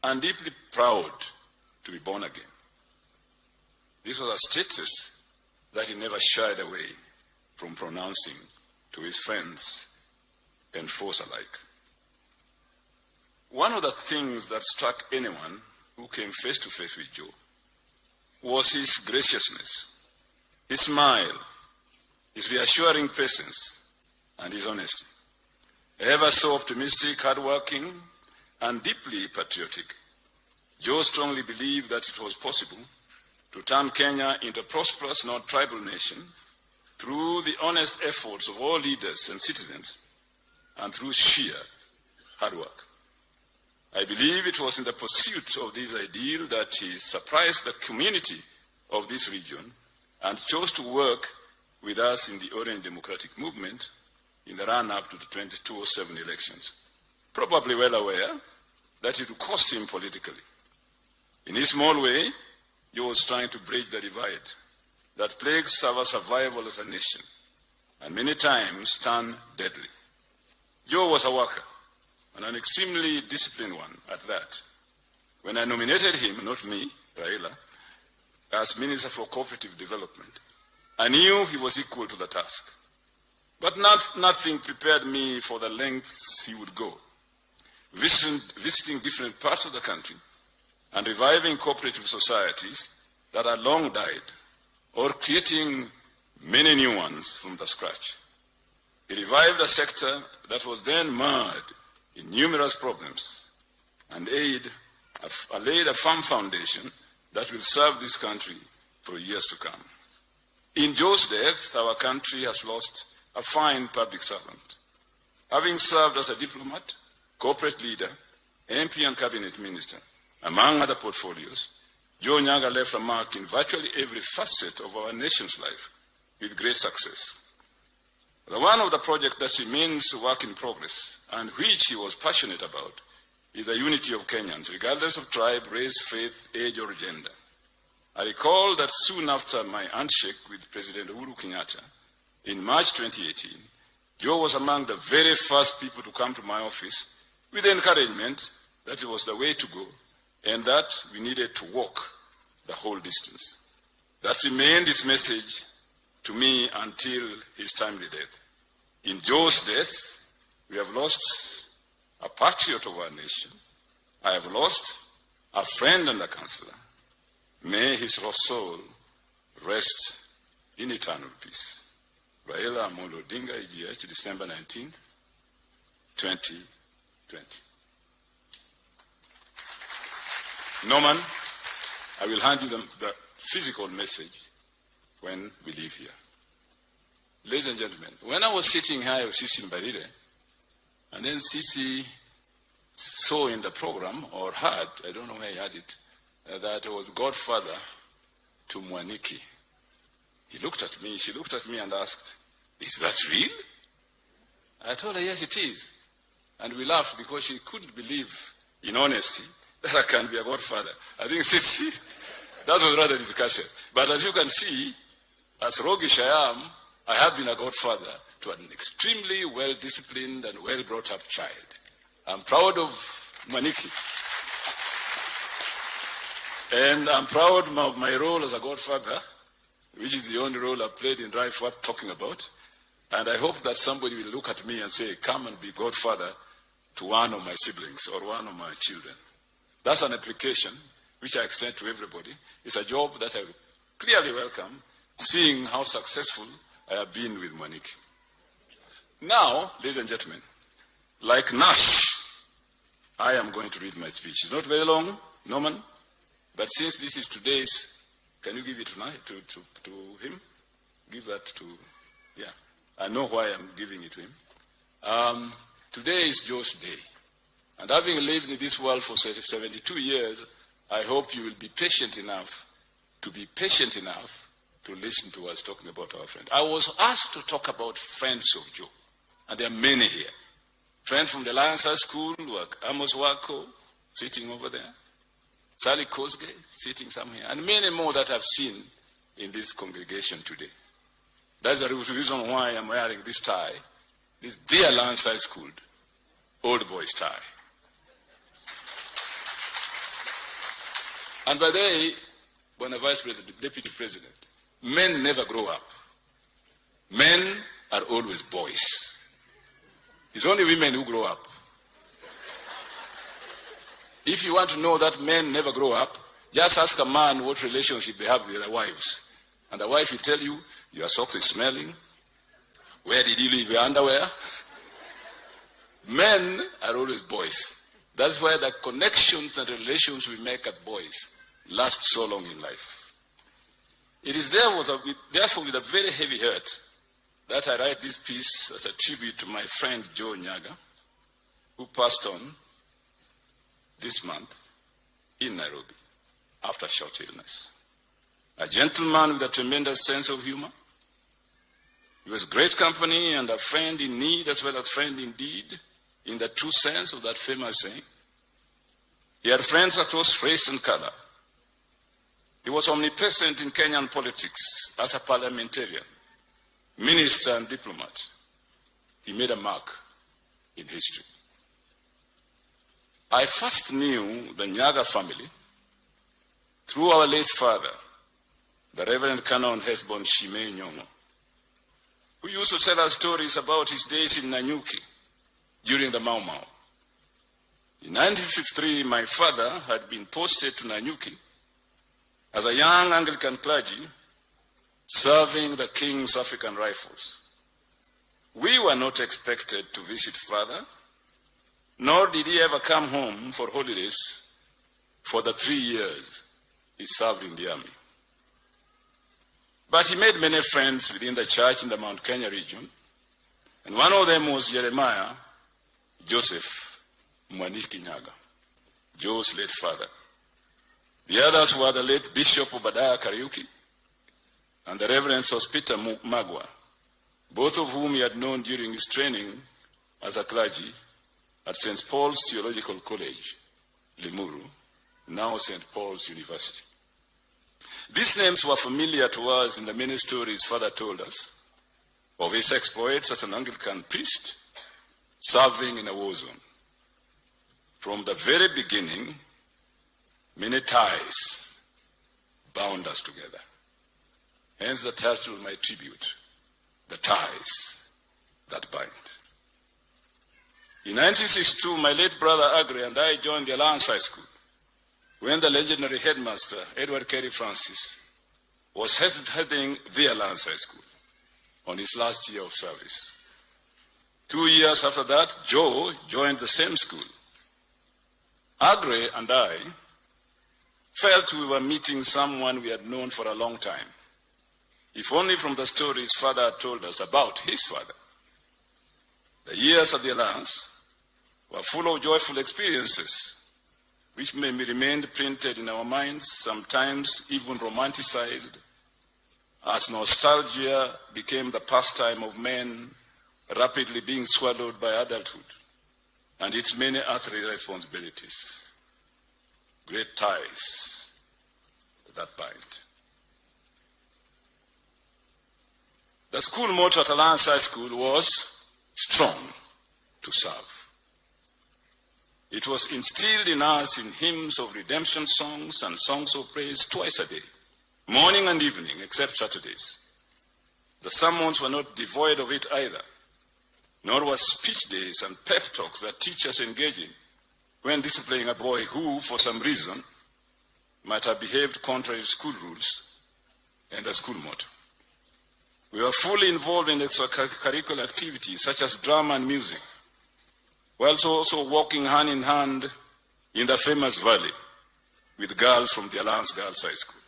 and deeply proud to be born again. This was a status that he never shied away from pronouncing to his friends and foes alike. One of the things that struck anyone who came face to face with Joe was his graciousness, his smile, his reassuring presence, and his honesty. Ever so optimistic, hardworking, and deeply patriotic, Joe strongly believed that it was possible to turn Kenya into a prosperous, not tribal nation through the honest efforts of all leaders and citizens and through sheer hard work. I believe it was in the pursuit of this ideal that he surprised the community of this region and chose to work with us in the Orange Democratic Movement in the run-up to the 2007 elections, probably well aware that it would cost him politically. In his small way, he was trying to bridge the divide that plagues our survival as a nation and many times turned deadly. Joe was a worker, and an extremely disciplined one at that. When I nominated him, not me, Raila, as Minister for Cooperative Development, I knew he was equal to the task. But nothing prepared me for the lengths he would go, visiting different parts of the country and reviving cooperative societies that had long died, or creating many new ones from the scratch. He revived a sector that was then marred in numerous problems and laid a firm foundation that will serve this country for years to come. In Joe's death, our country has lost a fine public servant. Having served as a diplomat, corporate leader, MP and cabinet minister, among other portfolios, Joe Nyaga left a mark in virtually every facet of our nation's life with great success. One of the projects that remains a work in progress and which he was passionate about is the unity of Kenyans, regardless of tribe, race, faith, age, or gender. I recall that soon after my handshake with President Uhuru Kenyatta in March 2018, Joe was among the very first people to come to my office with the encouragement that it was the way to go and that we needed to walk the whole distance. That remained his message to me until his timely death. In Joe's death, we have lost a patriot of our nation. I have lost a friend and a counselor. May his soul rest in eternal peace. Raila Amolo Odinga, EGH, December 19th, 2020. Norman, I will hand you the physical message when we leave here. Ladies and gentlemen, when I was sitting here with Sisi Mbarire, and then Sisi saw in the program, or heard, I don't know where he had it, that I was godfather to Mwaniki. He looked at me, she looked at me and asked, "Is that real?" I told her, "Yes, it is." And we laughed because she couldn't believe, in honesty, that I can be a godfather. I think Sisi, that was rather discussion. But as you can see, as roguish I am, I have been a godfather to an extremely well-disciplined and well-brought-up child. I'm proud of Maniki. And I'm proud of my role as a godfather, which is the only role I've played in life worth talking about. And I hope that somebody will look at me and say, "Come and be godfather to one of my siblings or one of my children." That's an application which I extend to everybody. It's a job that I clearly welcome, seeing how successful I have been with Maniki. Now, ladies and gentlemen, like Nash, I am going to read my speech. It's not very long, Norman, but since this is today's, can you give it tonight to him? Give that to, yeah. I know why I'm giving it to him. Today is Joe's day. And having lived in this world for 72 years, I hope you will be patient enough to listen to us talking about our friend. I was asked to talk about friends of Joe, and there are many here. Friends from the Lions High School, Amos Wako, sitting over there, Sally Kosge, sitting somewhere, and many more that I've seen in this congregation today. That's the reason why I'm wearing this tie this dear Lance High School, old boys tie. And by the way, when a vice president, deputy president, men never grow up. Men are always boys. It's only women who grow up. If you want to know that men never grow up, just ask a man what relationship they have with their wives. And the wife will tell you, your socks is smelling. Where did you leave your underwear? Men are always boys. That's why the connections and relations we make as boys last so long in life. It is therefore with a very heavy heart that I write this piece as a tribute to my friend Joe Nyaga, who passed on this month in Nairobi after a short illness. A gentleman with a tremendous sense of humor. He was great company and a friend in need as well as friend indeed, in the true sense of that famous saying. He had friends across race and color. He was omnipresent in Kenyan politics as a parliamentarian, minister and diplomat. He made a mark in history. I first knew the Nyaga family through our late father, the Reverend Canon Hesbon Shimei Nyong'O, who used to tell us stories about his days in Nanyuki during the Mau Mau. In 1953, my father had been posted to Nanyuki as a young Anglican clergy serving the King's African Rifles. We were not expected to visit father, nor did he ever come home for holidays for the 3 years he served in the army. But he made many friends within the church in the Mount Kenya region, and one of them was Jeremiah Joseph Mwaniki Nyaga, Joe's late father. The others were the late Bishop Obadiah Kariuki and the Reverend Sospita Magwa, both of whom he had known during his training as a clergy at St. Paul's Theological College, Limuru, now St. Paul's University. These names were familiar to us in the many stories father told us of his exploits as an Anglican priest serving in a war zone. From the very beginning, many ties bound us together. Hence the title of my tribute, The Ties That Bind. In 1962, my late brother Agri and I joined the Alliance High School when the legendary headmaster, Edward Carey Francis, was heading the Alliance High School on his last year of service. 2 years after that, Joe joined the same school. Agri and I felt we were meeting someone we had known for a long time, if only from the stories father had told us about his father. The years at the Alliance were full of joyful experiences, which may be remained printed in our minds, sometimes even romanticized, as nostalgia became the pastime of men rapidly being swallowed by adulthood and its many earthly responsibilities. Great ties that bind. The school motto at Alliance High School was strong to serve. It was instilled in us in hymns of redemption songs and songs of praise twice a day, morning and evening, except Saturdays. The sermons were not devoid of it either, nor were speech days and pep talks that teachers engage in when disciplining a boy who, for some reason, might have behaved contrary to school rules and the school motto. We were fully involved in extracurricular activities such as drama and music, whilst also walking hand in hand in the famous valley with girls from the Alliance Girls High School.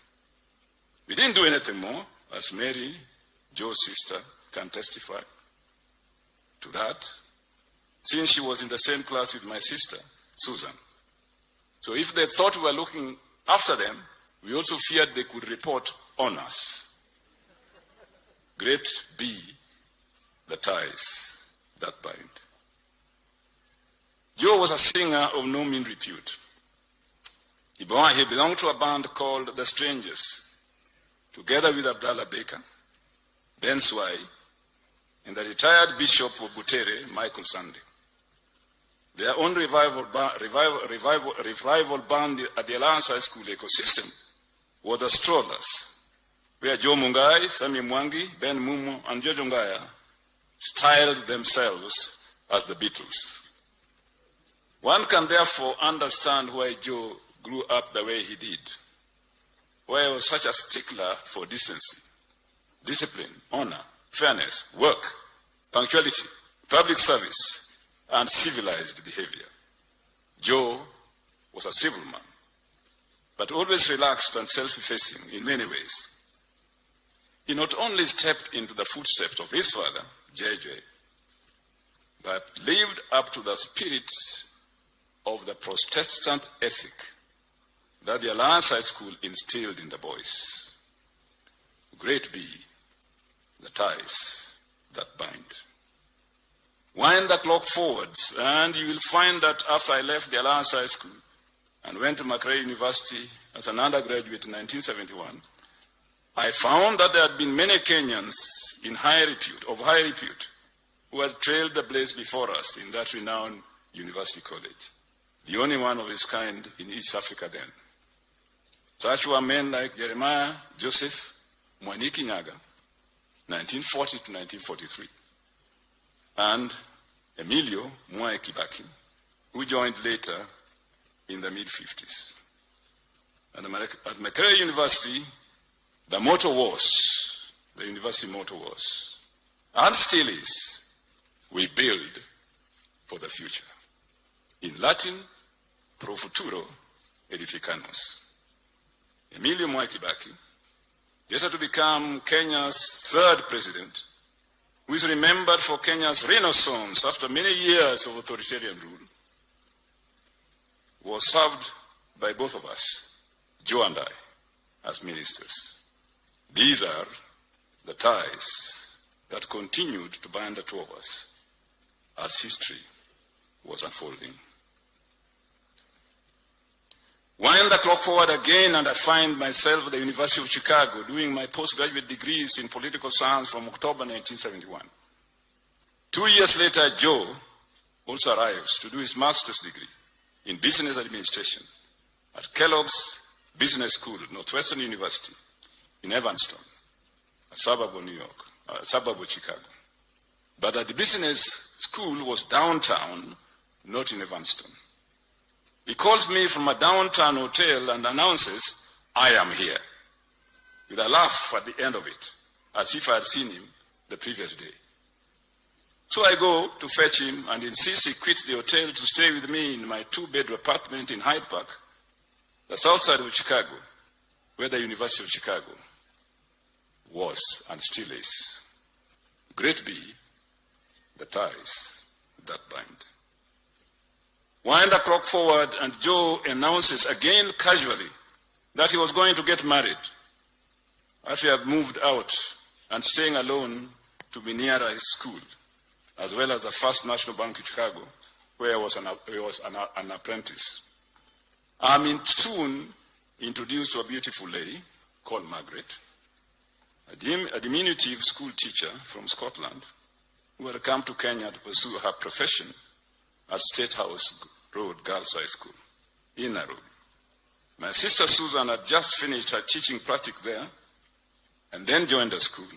We didn't do anything more, as Mary, Joe's sister, can testify to that, since she was in the same class with my sister, Susan. So if they thought we were looking after them, we also feared they could report on us. Great be the ties that bind. Joe was a singer of no mean repute. He belonged to a band called The Strangers, together with Abdallah Baker, Ben Swai, and the retired Bishop of Butere, Michael Sunday. Their own revival band at the Alliance High School ecosystem were the Strollers, where Joe Mungai, Sami Mwangi, Ben Mumo, and Jojo Ngaya styled themselves as the Beatles. One can therefore understand why Joe grew up the way he did, why he was such a stickler for decency, discipline, honor, fairness, work, punctuality, public service, and civilized behavior. Joe was a civil man, but always relaxed and self-effacing in many ways. He not only stepped into the footsteps of his father, JJ, but lived up to the spirit of the Protestant ethic that the Alliance High School instilled in the boys. Great be the ties that bind. Wind the clock forwards, and you will find that after I left the Alliance High School and went to Makerere University as an undergraduate in 1971, I found that there had been many Kenyans of high repute, who had trailed the blaze before us in that renowned university college, the only one of its kind in East Africa then. Such were men like Jeremiah Joseph Mwaniki Nyaga, 1940 to 1943, and Emilio Mwai Kibaki, who joined later in the mid-50s. And at Makerere University, the university motto was, and still is, we build for the future. In Latin, pro futuro edificanos. Emilio Mwai Kibaki, later to become Kenya's third president, who is remembered for Kenya's renaissance after many years of authoritarian rule, was served by both of us, Joe and I, as ministers. These are the ties that continued to bind the two of us as history was unfolding. Wind the clock forward again, and I find myself at the University of Chicago doing my postgraduate degrees in political science from October 1971. 2 years later, Joe also arrives to do his master's degree in business administration at Kellogg's Business School, Northwestern University in Evanston, a suburb of New York, a suburb of Chicago. But the business school was downtown, not in Evanston. He calls me from a downtown hotel and announces, "I am here," with a laugh at the end of it, as if I had seen him the previous day. So I go to fetch him and insist he quit the hotel to stay with me in my 2-bedroom apartment in Hyde Park, the south side of Chicago, where the University of Chicago was and still is. Great be the ties that bind. Wind the clock forward, and Joe announces again casually that he was going to get married after he had moved out and staying alone to be nearer his school, as well as the First National Bank in Chicago, where he was an apprentice. I'm soon introduced to a beautiful lady called Margaret, a diminutive school teacher from Scotland who had come to Kenya to pursue her profession at State House Road Girls High School in Nairobi. My sister Susan had just finished her teaching practice there and then joined the school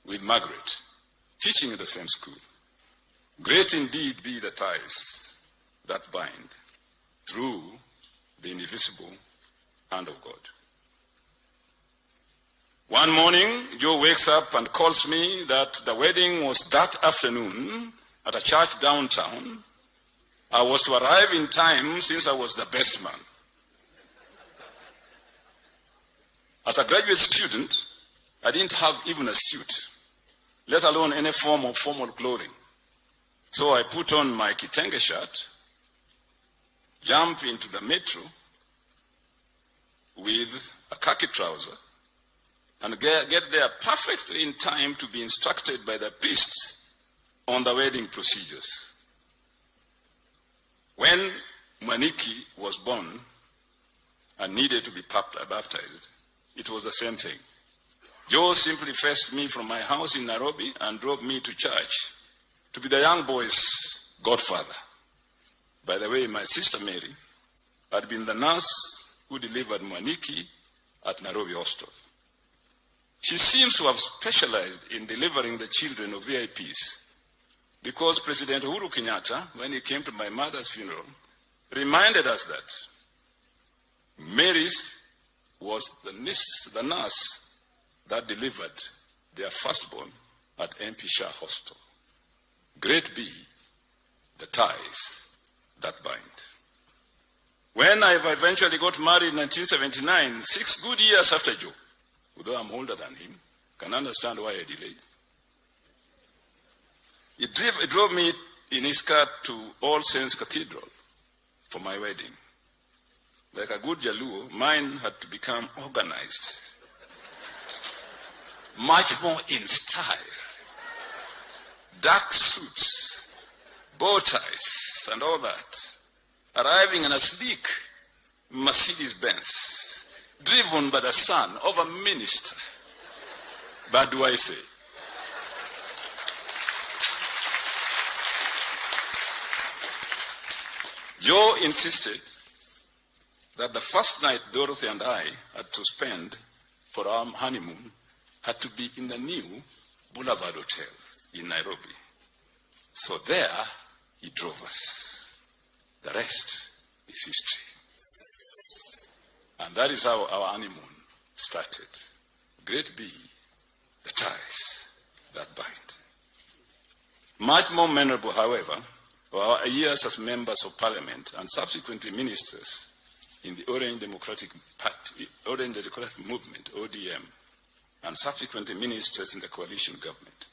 with Margaret, teaching in the same school. Great indeed be the ties that bind through the invisible hand of God. One morning, Joe wakes up and calls me that the wedding was that afternoon at a church downtown. I was to arrive in time since I was the best man. As a graduate student, I didn't have even a suit, let alone any form of formal clothing. So I put on my kitenge shirt, jump into the metro with a khaki trouser, and get there perfectly in time to be instructed by the priests on the wedding procedures. When Mwaniki was born and needed to be baptized, it was the same thing. Joe simply fetched me from my house in Nairobi and drove me to church to be the young boy's godfather. By the way, my sister Mary had been the nurse who delivered Mwaniki at Nairobi Hostel. She seems to have specialized in delivering the children of VIPs because President Uhuru Kenyatta, when he came to my mother's funeral, reminded us that Mary's was the nurse that delivered their firstborn at MP Shah Hostel. Great be the ties that bind. When I eventually got married in 1979, 6 good years after Joe, although I'm older than him, can understand why I delayed. He drove me in his car to All Saints Cathedral for my wedding. Like a good Jaluo, mine had to become organized, much more in style. Dark suits, bow ties, and all that. Arriving in a sleek Mercedes-Benz, driven by the son of a minister. But do I say? Joe insisted that the first night Dorothy and I had to spend for our honeymoon had to be in the new Boulevard Hotel in Nairobi. So there he drove us. The rest is history. And that is how our honeymoon started. Great be the ties that bind. Much more memorable, however, were our years as members of parliament and subsequently ministers in the Orange Democratic Party, Orange Democratic Movement, ODM, and subsequently ministers in the coalition government.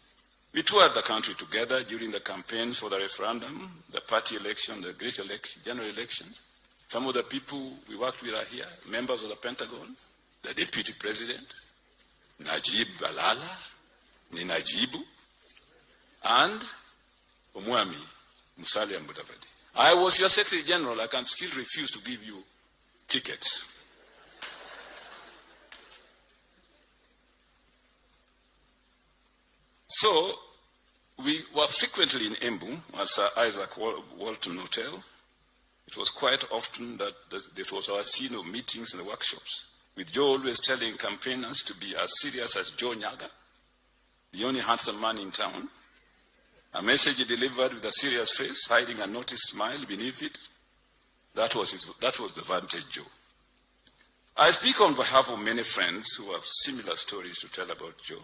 We toured the country together during the campaigns for the referendum, the party election, the great election, general elections. Some of the people we worked with are here, members of the Pentagon, the deputy president, Najib Balala, Ninajibu, and Omwami Musalia Mudavadi. I was your Secretary General. I can still refuse to give you tickets. So, we were frequently in Embu at Sir Isaac Walton Hotel. It was quite often that it was our scene of meetings and workshops, with Joe always telling campaigners to be as serious as Joe Nyaga, the only handsome man in town. A message he delivered with a serious face, hiding a noticed smile beneath it. That was the vantage Joe. I speak on behalf of many friends who have similar stories to tell about Joe.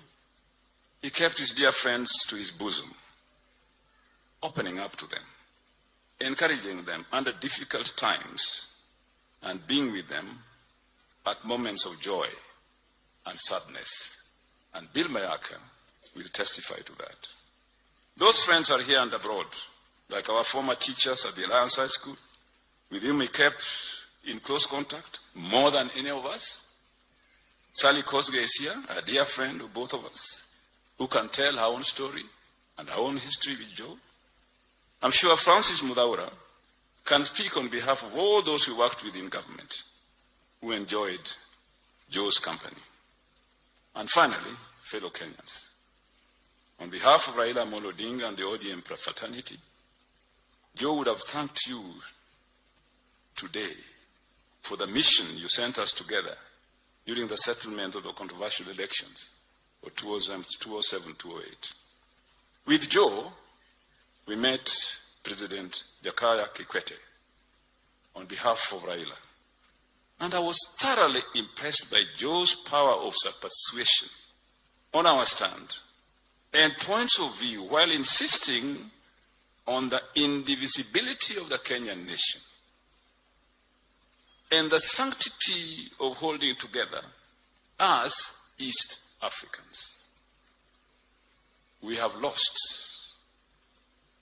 He kept his dear friends to his bosom, opening up to them, encouraging them under difficult times, and being with them at moments of joy and sadness. And Bill Mayaka will testify to that. Those friends are here and abroad, like our former teachers at the Alliance High School, with whom he kept in close contact, more than any of us. Sally Kosgei is here, a dear friend of both of us, who can tell her own story and her own history with Joe. I'm sure Francis Mudavadi can speak on behalf of all those who worked with in government, who enjoyed Joe's company. And finally, fellow Kenyans, on behalf of Raila Amolo Odinga and the ODM fraternity, Joe would have thanked you today for the mission you sent us together during the settlement of the controversial elections of 2007-2008. With Joe, we met President Jakaya Kikwete on behalf of Raila. And I was thoroughly impressed by Joe's power of persuasion on our stand and points of view while insisting on the indivisibility of the Kenyan nation and the sanctity of holding together as East Africans. We have lost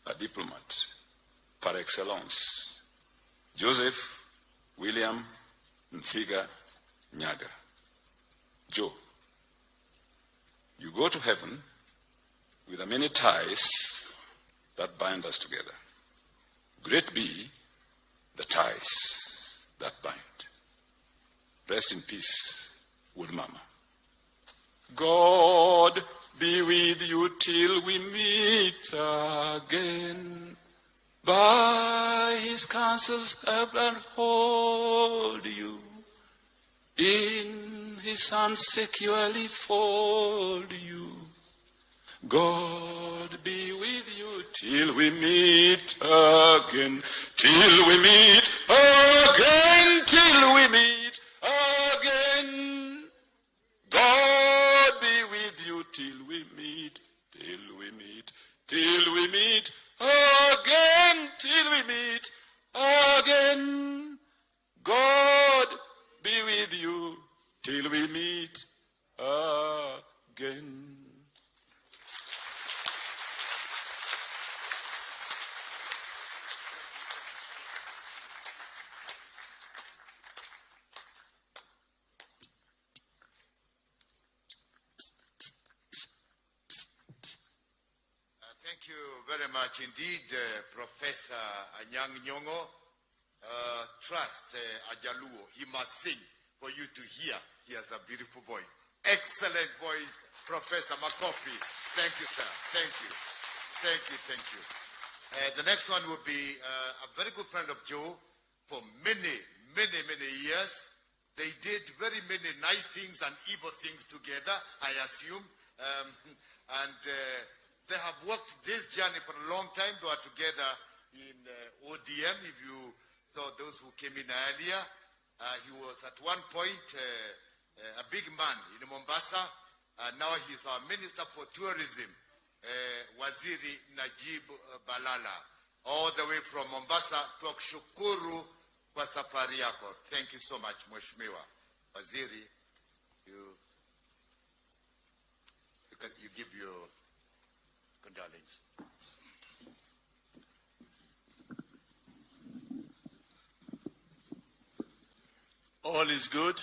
a diplomat par excellence, Joseph William Nfiga Nyaga. Joe, you go to heaven with the many ties that bind us together. Great be the ties that bind. Rest in peace, Wood Mama. God be with you till we meet again. By his counsels help and hold you. In his hands securely fold you. God be with you till we meet again. Till we meet again. Till we meet again. God be with you till we meet. Till we meet. Till we meet again. Till we meet again. God be with you till we meet again. Thank you very much indeed, Professor Nyong'O. Trust Ajaluo, he must sing for you to hear. He has a beautiful voice. Excellent voice, Professor Makofi. Thank you, sir. Thank you. Thank you, thank you. The next one will be a very good friend of Joe for many, many years. They did very many nice things and evil things together, I assume. They have worked this journey for a long time. They are together in ODM. If you saw those who came in earlier, he was at one point a big man in Mombasa. Now he's our Minister for Tourism, Waziri Najib Balala, all the way from Mombasa. Tukushukuru kwa safari yako. Thank you so much, Mheshimiwa Waziri. You give your condolence. All is good,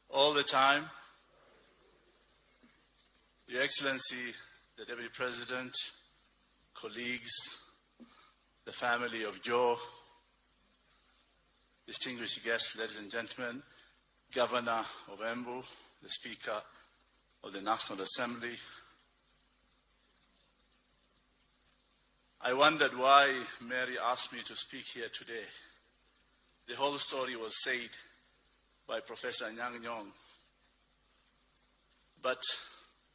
all the time. Your Excellency, the Deputy President, colleagues, the family of Joe, distinguished guests, ladies and gentlemen, Governor of Embu, the Speaker of the National Assembly. I wondered why Mary asked me to speak here today. The whole story was said by Professor Nyong'O. But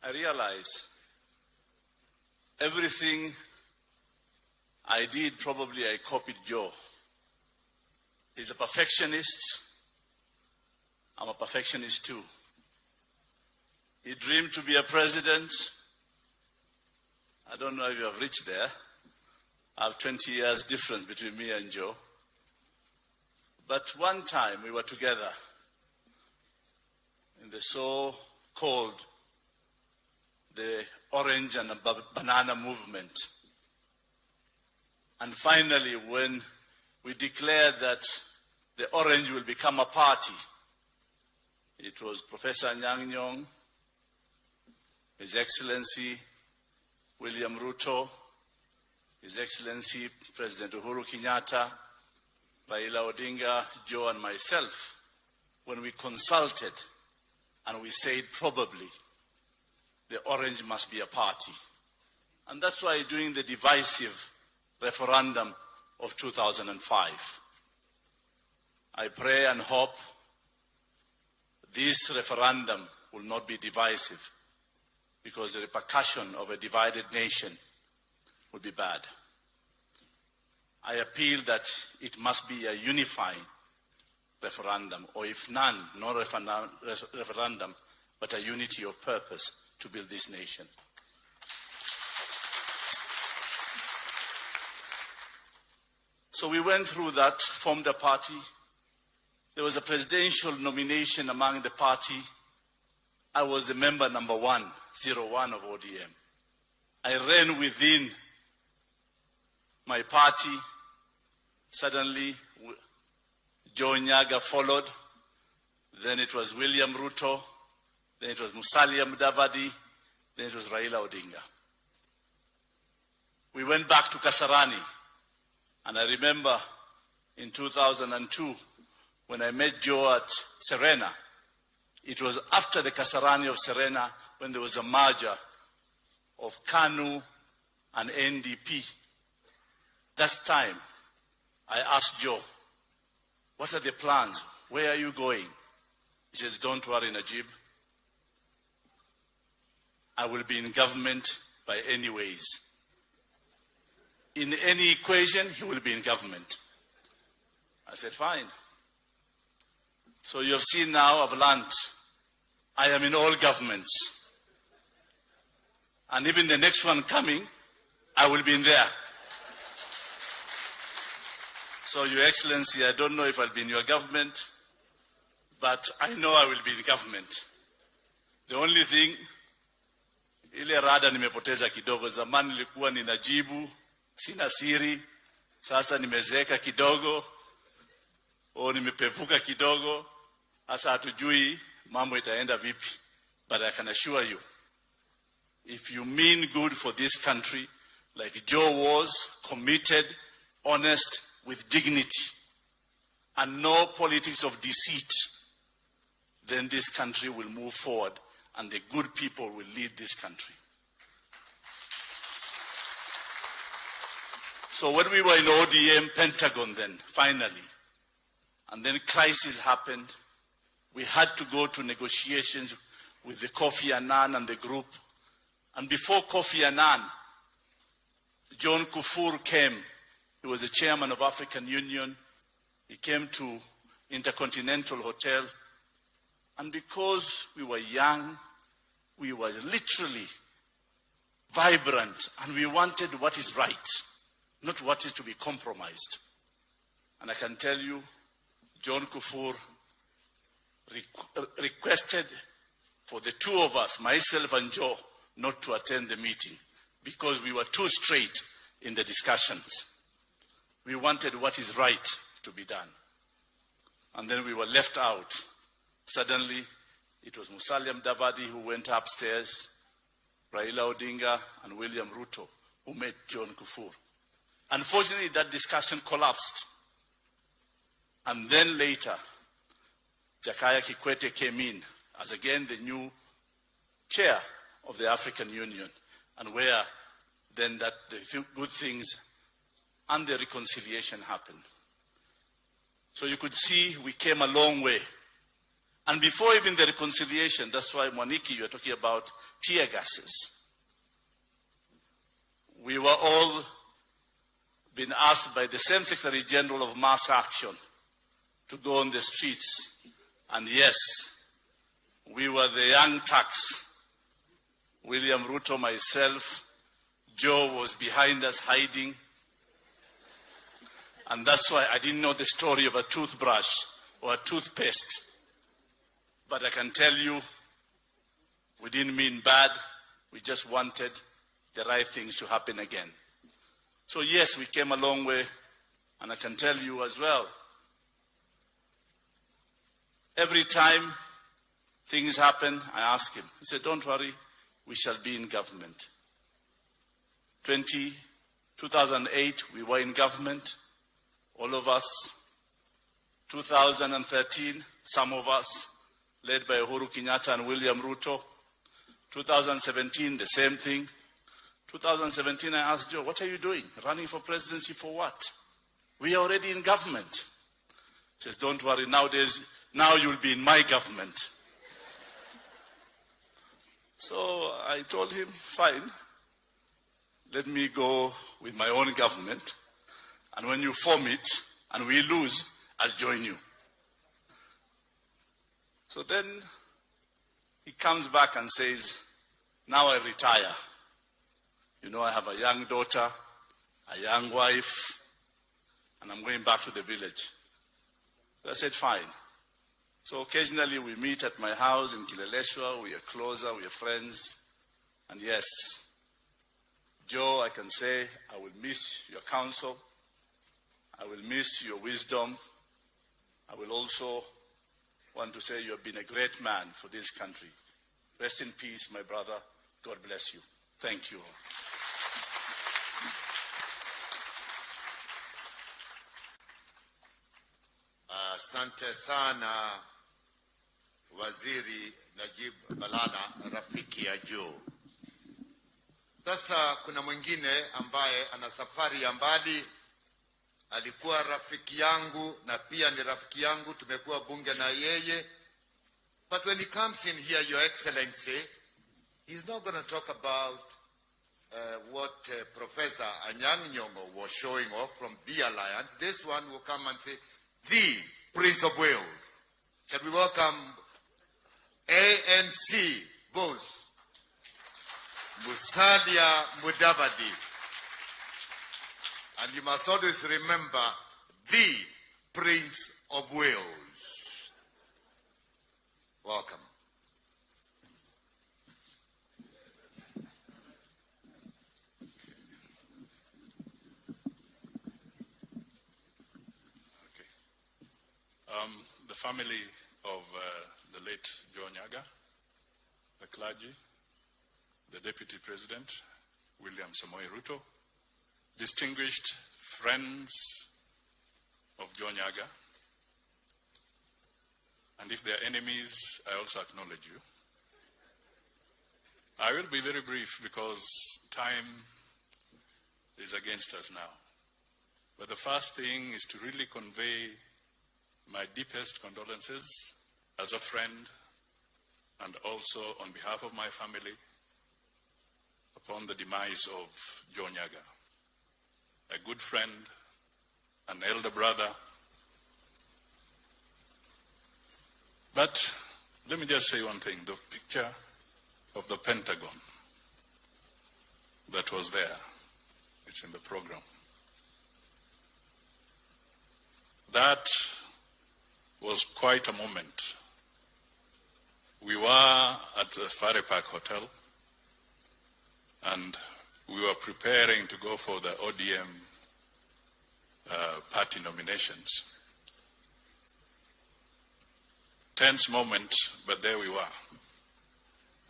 I realize everything I did, probably I copied Joe. He's a perfectionist. I'm a perfectionist too. He dreamed to be a president. I don't know if you have reached there. I have 20 years difference between me and Joe. But one time we were together in the so-called the orange and banana movement. And finally, when we declared that the orange will become a party, it was Professor Nyong'O, His Excellency William Ruto, His Excellency President Uhuru Kenyatta, Raila Odinga, Joe and myself, when we consulted and we said probably the orange must be a party. And that's why during the divisive referendum of 2005, I pray and hope this referendum will not be divisive, because the repercussion of a divided nation would be bad. I appeal that it must be a unifying referendum, or if none, no referendum, but a unity of purpose to build this nation. So we went through that, formed a party. There was a presidential nomination among the party. I was the member number 101 of ODM. I ran within my party. Suddenly, Joe Nyaga followed. Then it was William Ruto. Then it was Musalia Mudavadi. Then it was Raila Odinga. We went back to Kasarani. And I remember in 2002, when I met Joe at Serena, It was after the Kasarani of Serena when there was a merger of KANU and NDP. That time, I asked Joe, what are the plans? Where are you going? He says, don't worry, Najib. I will be in government by any ways. In any equation, he will be in government. I said, fine. So you have seen now, I've learned, I am in all governments. And even the next one coming, I will be in there. So, Your Excellency, I don't know if I'll be in your government, but I know I will be in government. The only thing, ile rada nimepoteza kidogo. Zamani nilikuwa ninajibu, sina siri. Sasa nimezeeka kidogo, nimepevuka kidogo. Sasa hatujui mambo itaenda vipi. But I can assure you, if you mean good for this country, like Joe was, committed, honest, with dignity, and no politics of deceit, then this country will move forward and the good people will lead this country. So when we were in ODM Pentagon then, finally, and then crisis happened, we had to go to negotiations with the Kofi Annan and the group. And before Kofi Annan, John Kufur came. He was the chairman of African Union. He came to Intercontinental Hotel. And because we were young, we were literally vibrant, and we wanted what is right, not what is to be compromised. And I can tell you, John Kufur requested for the two of us, myself and Joe, not to attend the meeting because we were too straight in the discussions. We wanted what is right to be done. And then we were left out. Suddenly, it was Musalia Mudavadi who went upstairs, Raila Odinga and William Ruto who met John Kufur. Unfortunately, that discussion collapsed. And then later, Jakaya Kikwete came in as again the new chair of the African Union, and where then that the good things and the reconciliation happened. So you could see we came a long way. And before even the reconciliation, that's why, Mwaniki, you are talking about tear gases. We were all being asked by the same Secretary General of Mass Action to go on the streets. And yes, we were the young Turks. William Ruto, myself, Joe was behind us hiding. And that's why I didn't know the story of a toothbrush or a toothpaste. But I can tell you, we didn't mean bad. We just wanted the right things to happen again. So yes, we came a long way. And I can tell you as well, every time things happen, I ask him. He said, don't worry, we shall be in government. 2008, we were in government, all of us. 2013, some of us, led by Uhuru Kenyatta and William Ruto. 2017, the same thing. 2017, I asked Joe, what are you doing? Running for presidency for what? We are already in government. He says, don't worry, now you'll be in my government. So I told him, fine, let me go with my own government. And when you form it and we lose, I'll join you. So then he comes back and says, now I retire. You know, I have a young daughter, a young wife, and I'm going back to the village. So I said, fine. So occasionally we meet at my house in Kileleshwa. We are closer, we are friends. And yes, Joe, I can say, I will miss your counsel. I will miss your wisdom. I will also want to say you have been a great man for this country. Rest in peace, my brother. God bless you. Thank you. Asante sana Waziri Najib Balala, rafiki ya Joe. Sasa kuna mwingine ambaye ana safari ya mbali, alikuwa rafiki yangu na pia ni rafiki yangu, tumekuwa bunge na yeye. But when he comes in here, Your Excellency, he's not going to talk about what Professor Nyong'O was showing off from the Alliance. This one will come and say, the Prince of Wales. Shall we welcome ANC boss, Musalia Mudavadi. And you must always remember the Prince of Wales. Welcome. The family of the late Nyaga, the clergy, the Deputy President, William Samoei Ruto, distinguished friends of Nyaga, and if they are enemies, I also acknowledge you. I will be very brief because time is against us now. But the first thing is to really convey my deepest condolences as a friend and also on behalf of my family upon the demise of Nyaga, a good friend, an elder brother. But let me just say one thing, the picture of the Pentagon that was there, it's in the program. That was quite a moment. We were at the Fare Park Hotel and we were preparing to go for the ODM party nominations. Tense moment, but there we were.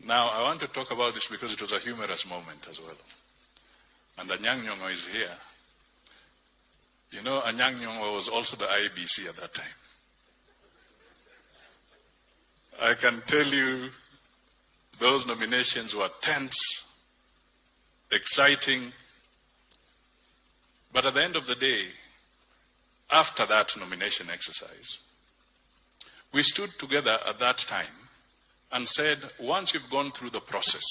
Now, I want to talk about this because it was a humorous moment as well. And Nyong'O is here. You know, Nyong'O was also the IBC at that time. I can tell you those nominations were tense, exciting, but at the end of the day, after that nomination exercise, we stood together at that time and said, once you've gone through the process,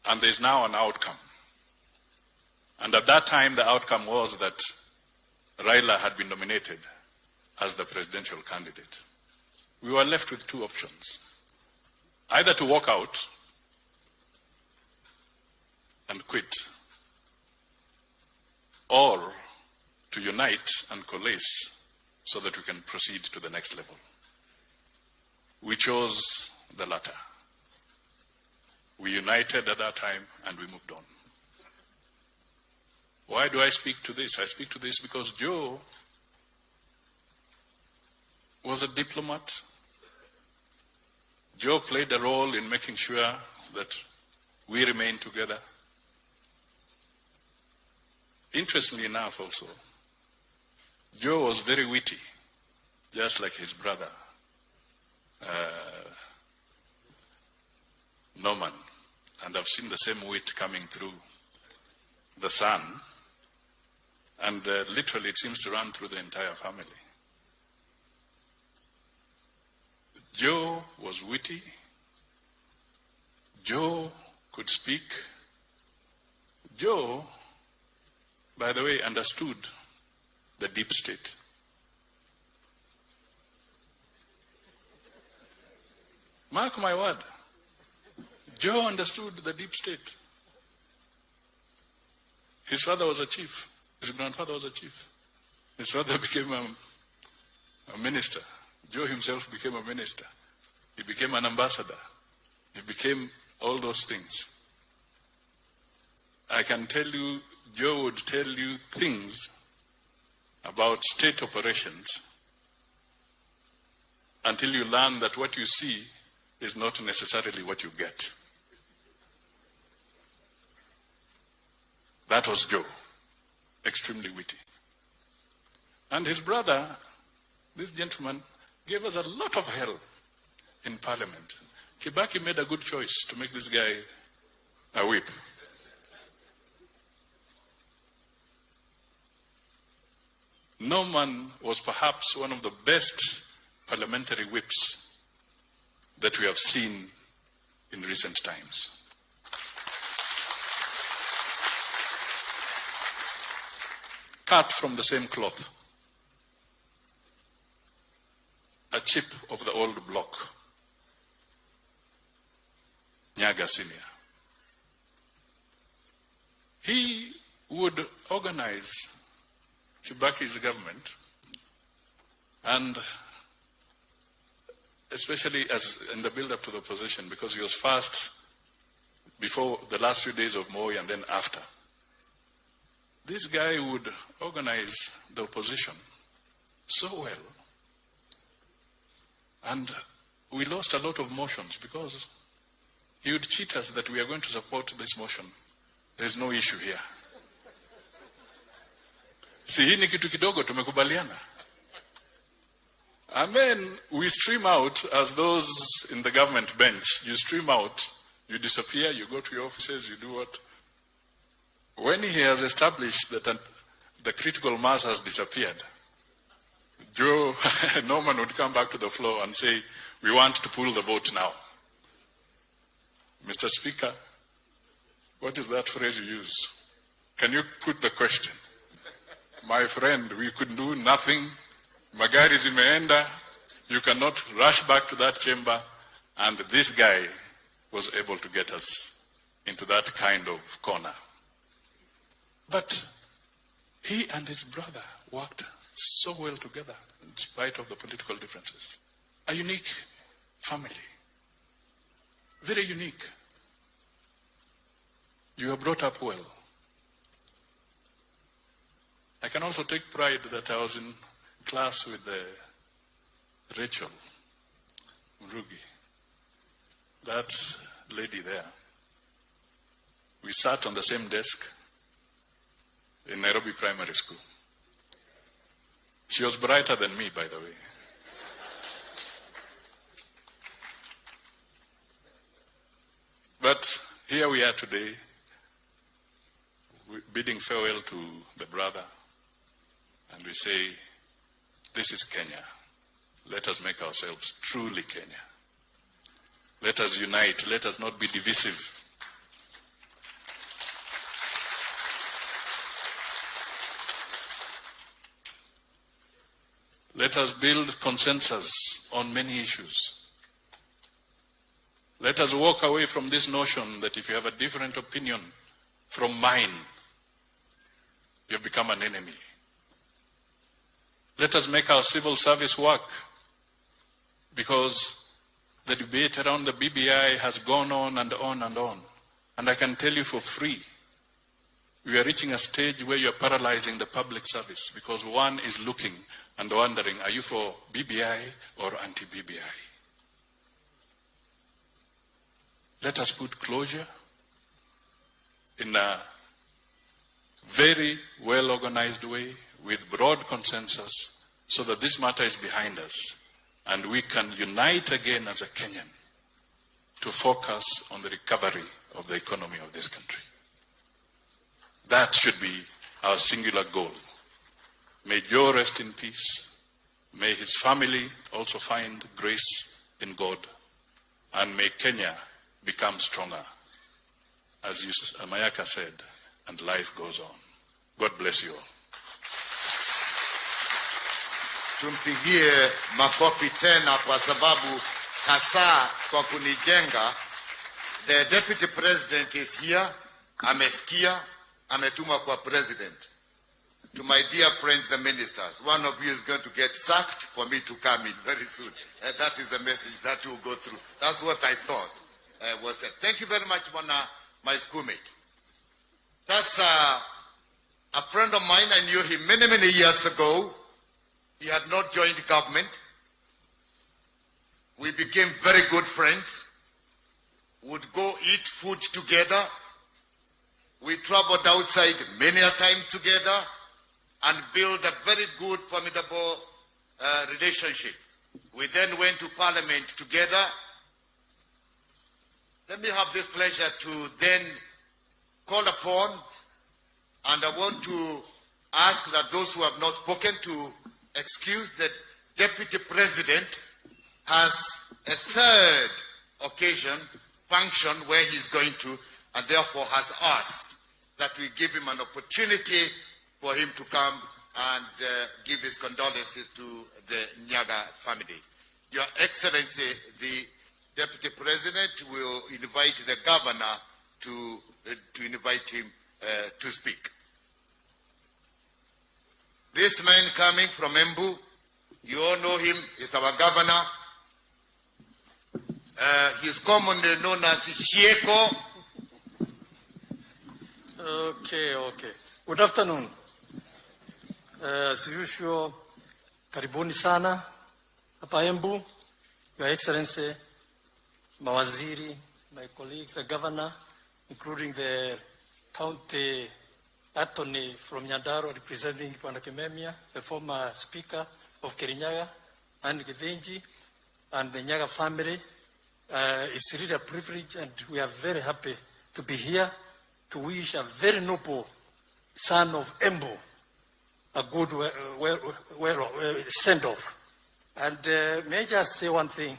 and there's now an outcome, and at that time the outcome was that Raila had been nominated as the presidential candidate. We were left with two options. Either to walk out and quit, or to unite and coalesce so that we can proceed to the next level. We chose the latter. We united at that time and we moved on. Why do I speak to this? I speak to this because Joe was a diplomat. Joe played a role in making sure that we remain together. Interestingly enough also, Joe was very witty, just like his brother, Norman. And I've seen the same wit coming through the son. And literally it seems to run through the entire family. Joe was witty. Joe could speak. Joe, by the way, understood the deep state. Mark my word. Joe understood the deep state. His father was a chief. His grandfather was a chief. His father became a minister. Joe himself became a minister. He became an ambassador. He became all those things. I can tell you, Joe would tell you things about state operations until you learn that what you see is not necessarily what you get. That was Joe, extremely witty. And his brother, this gentleman, gave us a lot of hell in Parliament. Kibaki made a good choice to make this guy a whip. Norman was perhaps one of the best parliamentary whips that we have seen in recent times. Cut from the same cloth. A chip of the old block. Nyaga Senior. He would organize Kibaki's government, and especially as in the build-up to the opposition, because he was fast before the last few days of Moi and then after. This guy would organize the opposition so well, and we lost a lot of motions because he would cheat us that we are going to support this motion. There's no issue here. Si hii ni kitu kidogo tumekubaliana. And then we stream out as those in the government bench. You stream out, you disappear, you go to your offices, you do what? When he has established that the critical mass has disappeared, Joe Norman would come back to the floor and say, we want to pull the vote now. Mr. Speaker, what is that phrase you use? Can you put the question? My friend, we could do nothing. Magari zimeenda. You cannot rush back to that chamber. And this guy was able to get us into that kind of corner. But he and his brother worked so well together in spite of the political differences. A unique family. Very unique. You were brought up well. I can also take pride that I was in class with Rachel Mrugi, that lady there. We sat on the same desk in Nairobi Primary School. She was brighter than me, by the way. But here we are today, bidding farewell to the brother, and we say, this is Kenya. Let us make ourselves truly Kenya. Let us unite. Let us not be divisive. Let us build consensus on many issues. Let us walk away from this notion that if you have a different opinion from mine, you have become an enemy. Let us make our civil service work, because the debate around the BBI has gone on and on and on. And I can tell you for free, we are reaching a stage where you are paralyzing the public service, because one is looking and wondering, are you for BBI or anti-BBI? Let us put closure in a very well-organized way with broad consensus so that this matter is behind us and we can unite again as a Kenyan to focus on the recovery of the economy of this country. That should be our singular goal. May Joe rest in peace. May his family also find grace in God. And may Kenya become stronger, as Mayaka said, and life goes on. God bless you all. Tumpigie makofi tena kwa sababu hasa kwa kunijenga. The Deputy President is here. Amesikia, ametuma kwa President. To my dear friends, the ministers, one of you is going to get sacked for me to come in very soon. That is the message that will go through. That's what I thought was said. Thank you very much, my schoolmate. That's a friend of mine. I knew him many, many years ago. He had not joined government. We became very good friends. Would go eat food together. We traveled outside many a times together and build a very good, formidable relationship. We then went to Parliament together. Let me have this pleasure to then call upon, and I want to ask that those who have not spoken to excuse that Deputy President has a third occasion, function, where he's going to, and therefore has asked that we give him an opportunity for him to come and give his condolences to the Nyaga family. Your Excellency, the Deputy President will invite the Governor to invite him to speak. This man coming from Embu, you all know him, is our Governor. He's commonly known as Shieko. Okay. Good afternoon. As usual, karibuni sana hapa Embu, Your Excellency, mawaziri, my colleagues, the Governor, including the County Attorney from Nyandarua representing Kimemia, the former Speaker of Kirinyaga, and Githinji, and the Nyaga family. It's really a privilege, and we are very happy to be here to wish a very noble son of Embu a good send-off. And may I just say one thing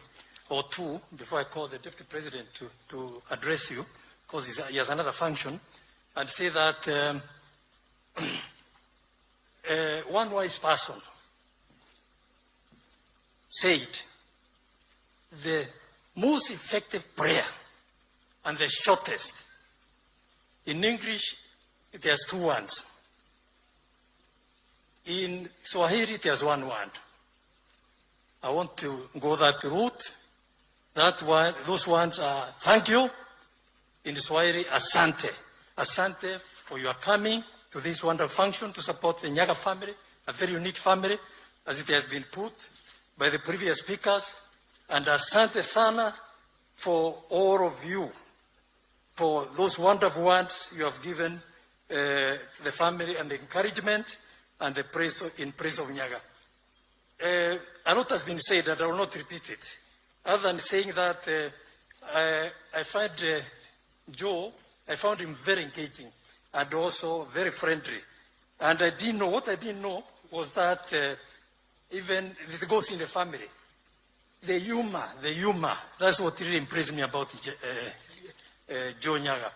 or two before I call the Deputy President to address you, because he has another function, and say that one wise person said the most effective prayer and the shortest. In English, there's two words. In Swahili, there's one word. I want to go that route. Those words are thank you. In Swahili, asante. Asante for your coming to this wonderful function to support the Nyaga family, a very unique family, as it has been put by the previous speakers. And asante sana for all of you, for those wonderful words you have given the family and the encouragement and the praise in praise of Nyaga. A lot has been said, and I will not repeat it, other than saying that I find Joe, I found him very engaging and also very friendly. And what I didn't know was that even this goes in the family. The humor, that's what really impressed me about Joe Nyaga.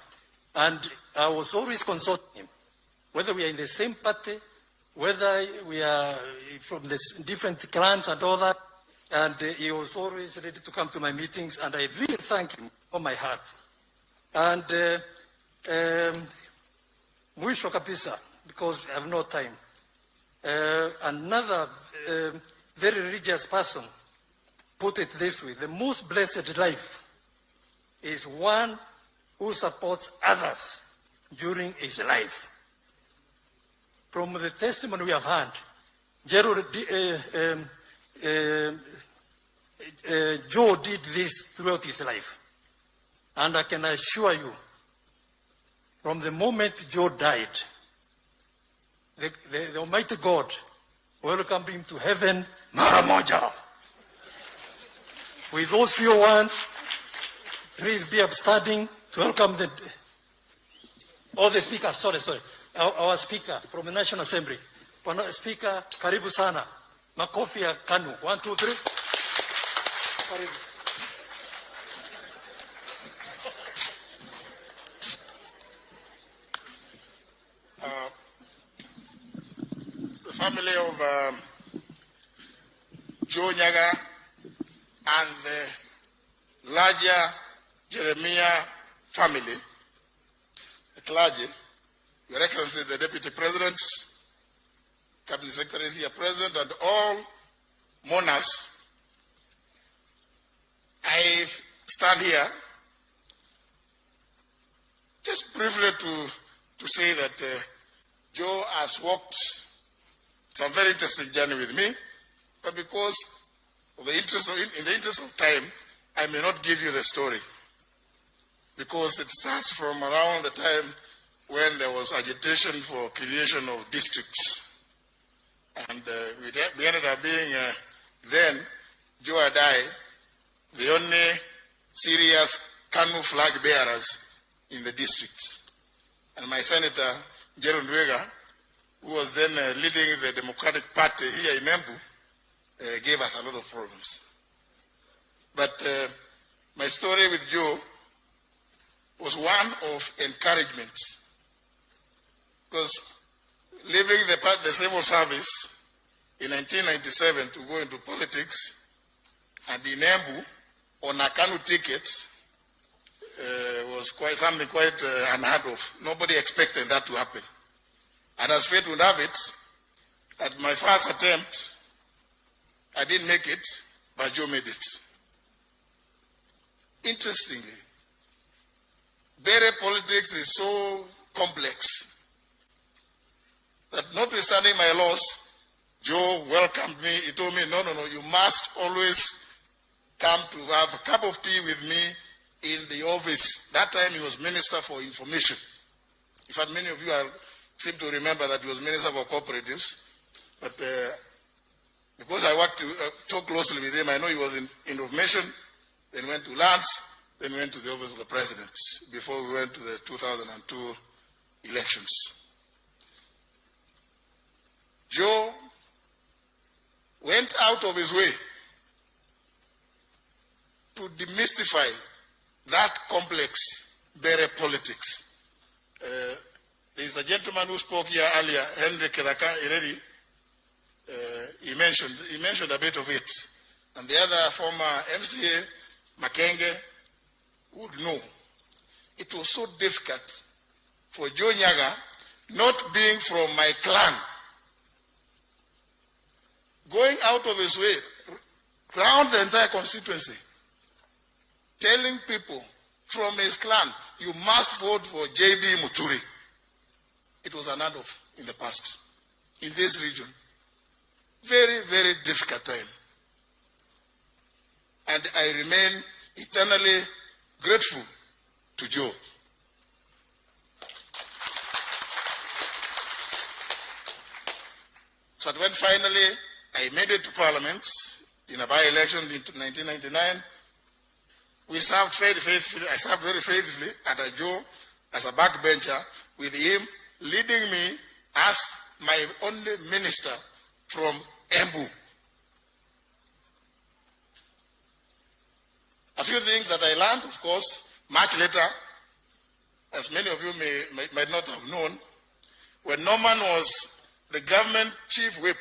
And I was always consulting him, whether we are in the same party, whether we are from the different clans and all that. And he was always ready to come to my meetings, and I really thank him from my heart. And mwisho kabisa, because I have no time, another very religious person put it this way: the most blessed life is one who supports others during his life. From the testimony we have had, Joe did this throughout his life. And I can assure you, from the moment Joe died, the Almighty God welcomed him to heaven, mara moja. With those few words, please be upstanding to welcome the speaker. Sorry. Our speaker from the National Assembly. Speaker, karibu sana. Makofi ya KANU. 1, 2, 3. Karibu. The family of Joe Nyaga and the larger Jeremiah family, the clergy, Your Excellency, the Deputy President, Cabinet Secretaries here present, and all mourners, I stand here just briefly to say that Joe has walked some very interesting journey with me, but because of in the interest of time, I may not give you the story, because it starts from around the time when there was agitation for creation of districts. And we ended up being then Joe Adai, the only serious KANU flag bearers in the district. And my senator, Jerome Nyaga, who was then leading the Democratic Party here in Embu, gave us a lot of problems. But my story with Joe was one of encouragement, because leaving the civil service in 1997 to go into politics, and in Embu on a KANU ticket was something quite unheard of. Nobody expected that to happen. And as fate would have it, at my first attempt, I didn't make it, but Joe made it. Interestingly, Bere politics is so complex that notwithstanding my loss, Joe welcomed me. He told me, no, you must always come to have a cup of tea with me in the office. That time he was Minister for Information. In fact, many of you seem to remember that he was Minister for Cooperatives. But because I worked so closely with him, I know he was in Information, then went to Lands, then went to the office of the President before we went to the 2002 elections. Joe went out of his way to demystify that complex Bere politics. There is a gentleman who spoke here earlier, Henry Kedaka Ireri. He mentioned a bit of it. And the other former MCA, Makenge, would know. It was so difficult for Joe Nyaga, not being from my clan, going out of his way, around the entire constituency, telling people from his clan, you must vote for J.B. Muturi. It was unheard of in the past, in this region. Very, very difficult time. And I remain eternally grateful to Joe. So when finally I made it to Parliament in a by-election in 1999, we served very faithfully. I served very faithfully under Joe as a backbencher, with him leading me as my only minister from Embu. A few things that I learned, of course, much later, as many of you might not have known, when Norman was the government chief whip,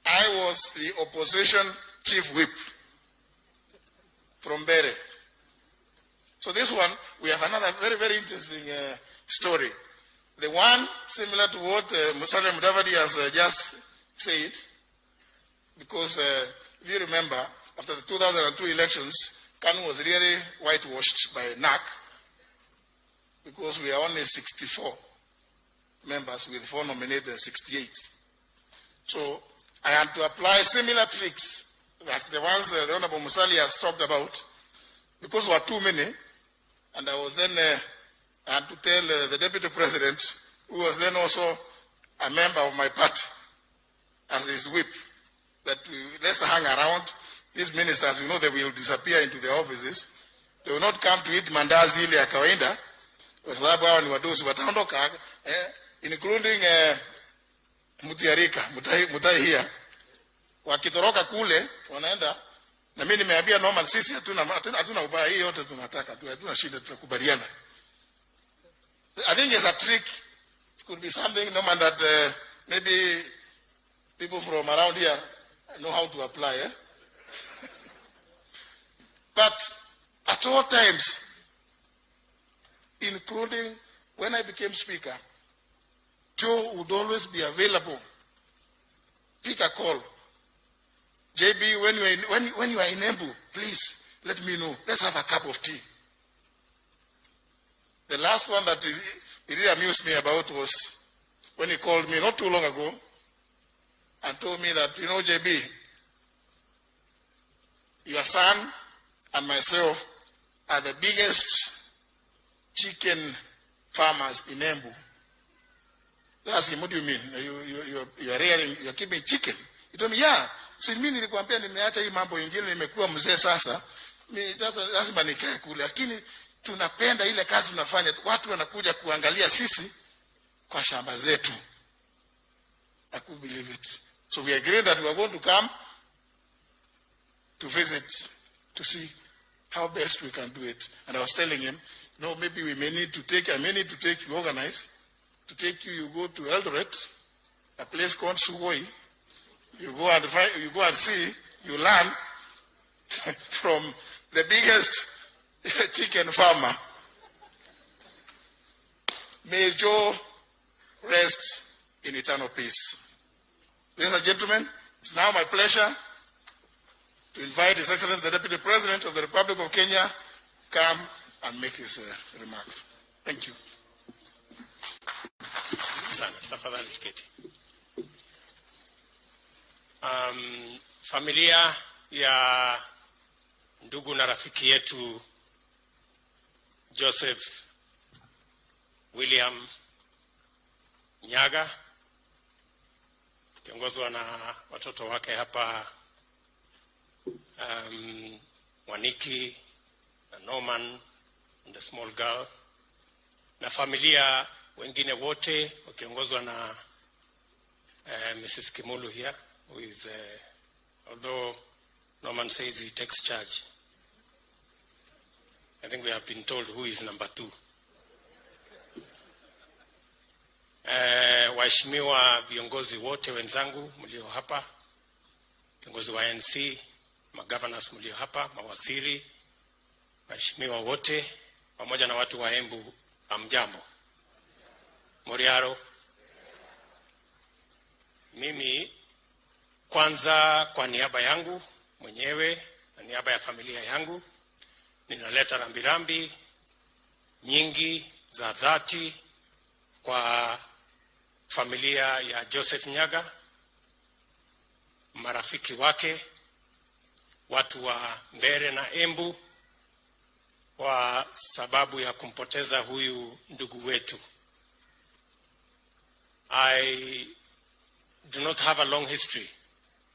I was the opposition chief whip from Bere. So this one, we have another very, very interesting story. The one similar to what Mudavadi has just said, because if you remember, after the 2002 elections, KANU was really whitewashed by NAC, because we are only 64 members with 4 nominated and 68. So I had to apply similar tricks. That's the ones the Honorable Musali has talked about, because there were too many. And I was then, I had to tell the Deputy President, who was then also a member of my party, as his whip, that let's hang around. These ministers, you know, they will disappear into their offices. They will not come to eat mandazi ile ya kawaida, kwa sababu hao ni wadosi wataondoka, including Mutai here. Wakitoroka kule wanaenda, na mimi nimeambia Norman, sisi hatuna ubaya, hii yote tunataka tu, hatuna shida, tutakubaliana. I think it's a trick. It could be something, Norman, that maybe people from around here know how to apply. But at all times, including when I became speaker, Joe would always be available. Pick a call. JB, when you are in Embu, please let me know. Let's have a cup of tea. The last one that he really amused me about was when he called me not too long ago and told me that, you know, JB, your son and myself are the biggest chicken farmers in Embu. I asked him, what do you mean? You're keeping chicken? He told me, yeah, Si mimi nilikwambia nimeacha hii mambo ingine, nimekuwa mzee sasa. Mimi sasa lazima nikae kule, lakini tunapenda ile kazi tunafanya. Watu wanakuja kuangalia sisi kwa shamba zetu. I couldn't believe it. So we agreed that we are going to come to visit to see how best we can do it. And I was telling him, no, maybe I may need to take you, organize, to take you, you go to Eldoret, a place called Sugoi. You go and see, you learn from the biggest chicken farmer. May Joe rest in eternal peace. Ladies and gentlemen, it's now my pleasure to invite His Excellency the Deputy President of the Republic of Kenya come and make his remarks. Thank you. Tafadhali tuketi. Familia ya ndugu na rafiki yetu Joseph William Nyaga, kiongozwa na watoto wake hapa Waniki na Norman and the small girl, na familia wengine wote wakiongozwa na Mrs. Kimulu here, who is although Norman says he takes charge, I think we have been told who is number 2. Waheshimiwa viongozi wote wenzangu mlio hapa, viongozi wa NC, magovernors mlio hapa, mawaziri, waheshimiwa wote pamoja na watu wa Embu, amjambo. Moriaro. Mimi kwanza kwa niaba yangu mwenyewe na niaba ya familia yangu ninaleta rambirambi nyingi za dhati kwa familia ya Joseph Nyaga, marafiki wake, watu wa Mbere na Embu, kwa sababu ya kumpoteza huyu ndugu wetu. I do not have a long history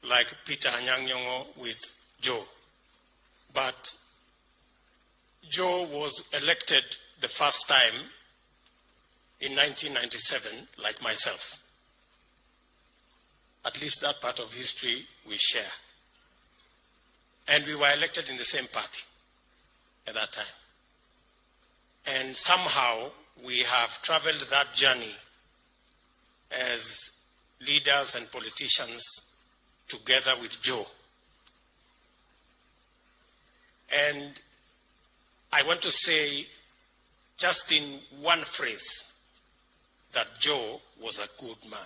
like Peter Nyong'O with Joe, but Joe was elected the first time in 1997, like myself. At least that part of history we share. And we were elected in the same party at that time. And somehow we have traveled that journey as leaders and politicians together with Joe. And I want to say just in one phrase that Joe was a good man.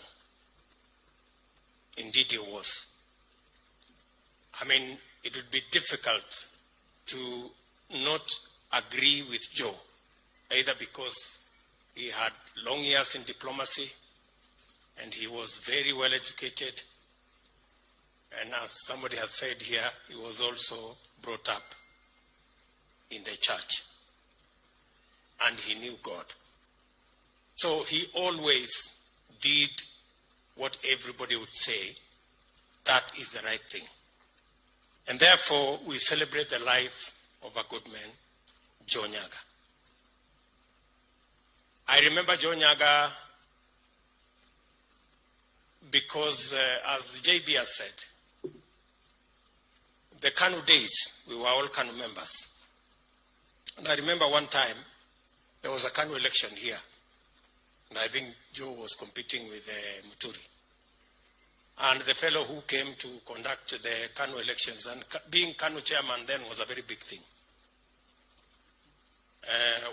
Indeed he was. I mean, it would be difficult to not agree with Joe, either because he had long years in diplomacy and he was very well educated, and as somebody has said here, he was also brought up in the church and he knew God. So he always did what everybody would say, that is the right thing. And therefore, we celebrate the life of a good man, Joe Nyaga. I remember Joe Nyaga because, as JB has said, the KANU days, we were all KANU members. And I remember one time, there was a KANU election here. And I think Joe was competing with Muturi. And the fellow who came to conduct the KANU elections, and being KANU chairman then was a very big thing,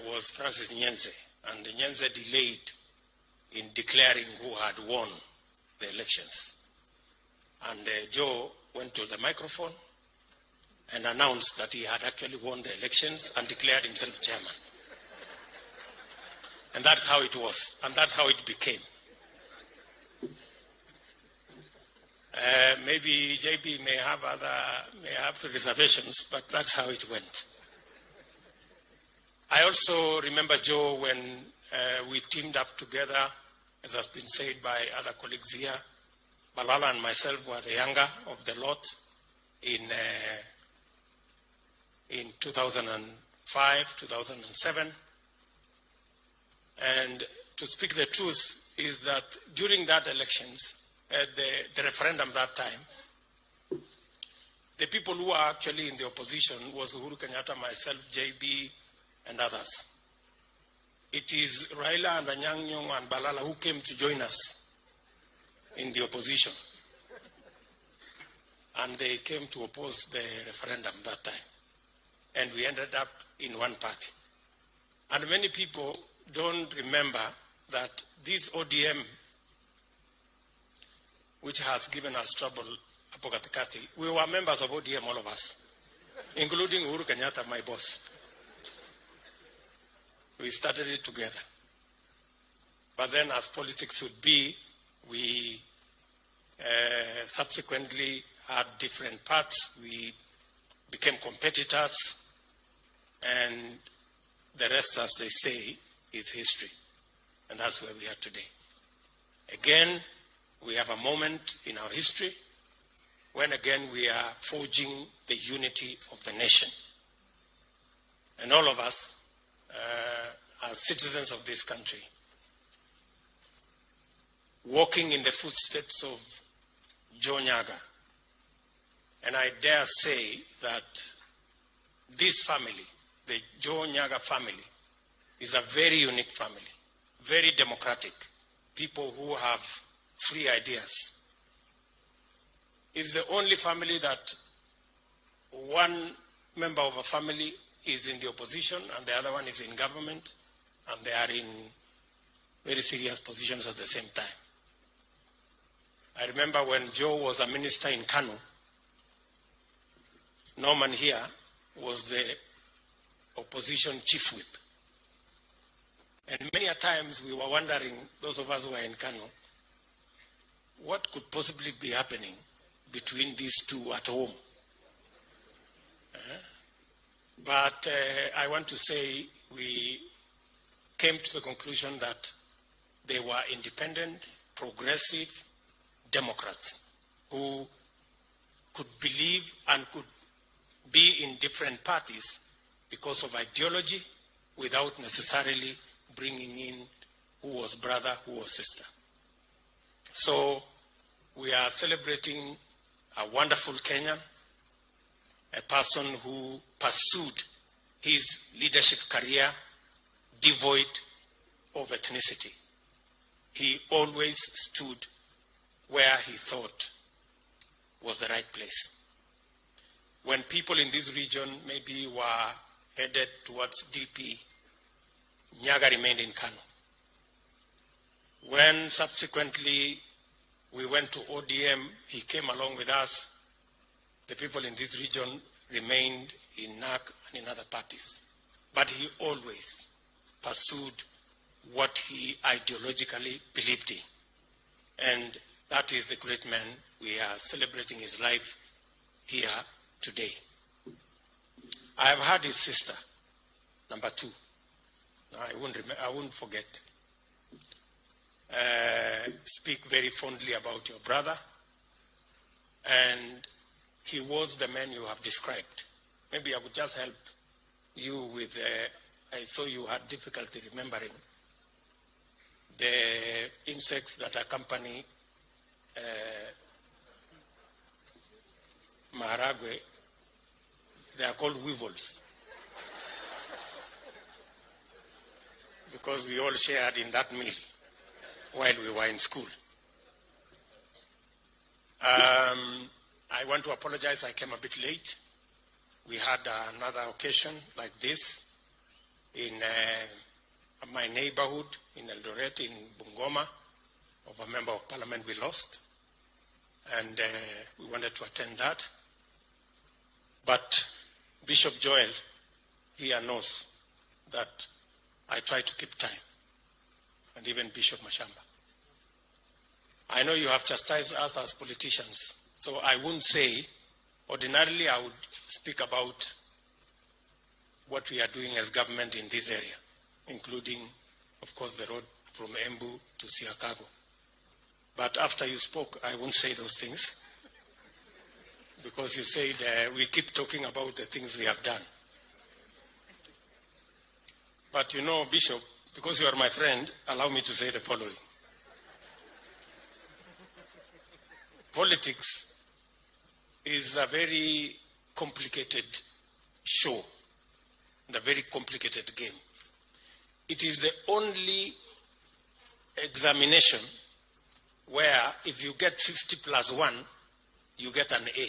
was Francis Nyenze. And Nyenze delayed in declaring who had won the elections. And Joe went to the microphone and announced that he had actually won the elections and declared himself chairman. And that's how it was, and that's how it became. Maybe JB may have reservations, but that's how it went. I also remember Joe when we teamed up together, as has been said by other colleagues here, Balala and myself were the younger of the lot in 2005, 2007. And to speak the truth is that during that elections, the referendum that time, the people who are actually in the opposition was Uhuru Kenyatta, myself, JB, and others. It is Raila and Nyong'O and Balala who came to join us in the opposition. And they came to oppose the referendum that time. And we ended up in one party. And many people don't remember that this ODM, which has given us trouble, Apokatikati, we were members of ODM, all of us, including Uhuru Kenyatta, my boss. We started it together. But then, as politics would be, we subsequently had different paths. We became competitors, and the rest, as they say, is history. And that's where we are today. Again, we have a moment in our history when again we are forging the unity of the nation. And all of us, as citizens of this country, walking in the footsteps of Joe Nyaga. And I dare say that this family, the Joe Nyaga family, is a very unique family, very democratic, people who have free ideas. It's the only family that one member of a family is in the opposition and the other one is in government, and they are in very serious positions at the same time. I remember when Joe was a minister in Kano, Norman here was the opposition chief whip. And many a times we were wondering, those of us who were in Kano, what could possibly be happening between these two at home? But I want to say we came to the conclusion that they were independent, progressive Democrats who could believe and could be in different parties because of ideology without necessarily bringing in who was brother, who was sister. So we are celebrating a wonderful Kenyan, a person who pursued his leadership career devoid of ethnicity. He always stood where he thought was the right place. When people in this region maybe were headed towards DP, Nyaga remained in Kano. When subsequently we went to ODM, he came along with us. The people in this region remained in NAC and in other parties. But he always pursued what he ideologically believed in. And that is the great man. We are celebrating his life here today. I have heard his sister, number 2. I wouldn't forget. Speak very fondly about your brother. And he was the man you have described. Maybe I would just help you with, I saw you had difficulty remembering the insects that accompany maharagwe. They are called weevils. Because we all shared in that meal while we were in school. I want to apologize, I came a bit late. We had another occasion like this in my neighborhood in Eldoret, in Bungoma, of a member of parliament we lost. And we wanted to attend that. But Bishop Joel here knows that I try to keep time, and even Bishop Mashamba. I know you have chastised us as politicians, so I wouldn't say, ordinarily I would speak about what we are doing as government in this area, including, of course, the road from Embu to Siakago. But after you spoke, I won't say those things. Because you said we keep talking about the things we have done. But you know, Bishop, because you are my friend, allow me to say the following. Politics is a very complicated show, and a very complicated game. It is the only examination where if you get 50 plus 1, you get an A.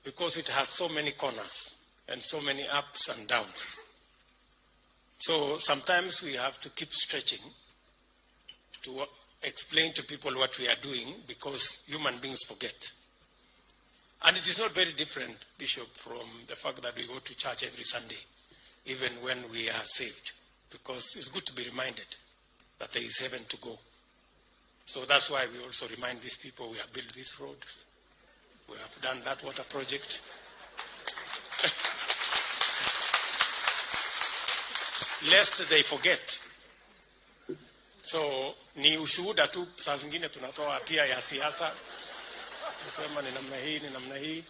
Because it has so many corners and so many ups and downs. So sometimes we have to keep stretching to explain to people what we are doing, because human beings forget. And it is not very different, Bishop, from the fact that we go to church every Sunday, even when we are saved, because it's good to be reminded that there is heaven to go. So that's why we also remind these people we have built this road, we have done that water project. Lest they forget. So ni ushuhuda tu, saa zingine tunatoa pia ya siasa, kusema ni namna hii,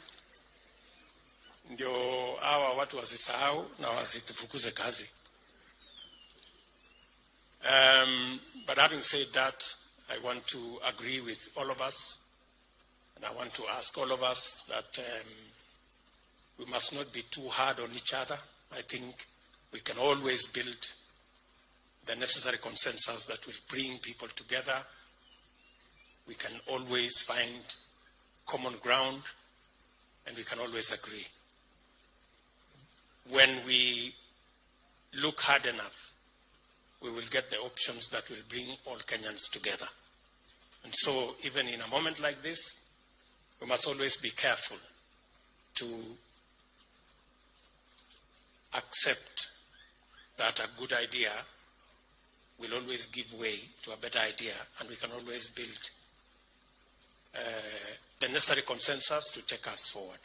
ndio hawa watu wasisahau na wasitufukuze kazi. But having said that, I want to agree with all of us, and I want to ask all of us that we must not be too hard on each other. I think we can always build the necessary consensus that will bring people together. We can always find common ground, and we can always agree. When we look hard enough, we will get the options that will bring all Kenyans together. And so even in a moment like this, we must always be careful to accept that a good idea will always give way to a better idea, and we can always build the necessary consensus to take us forward.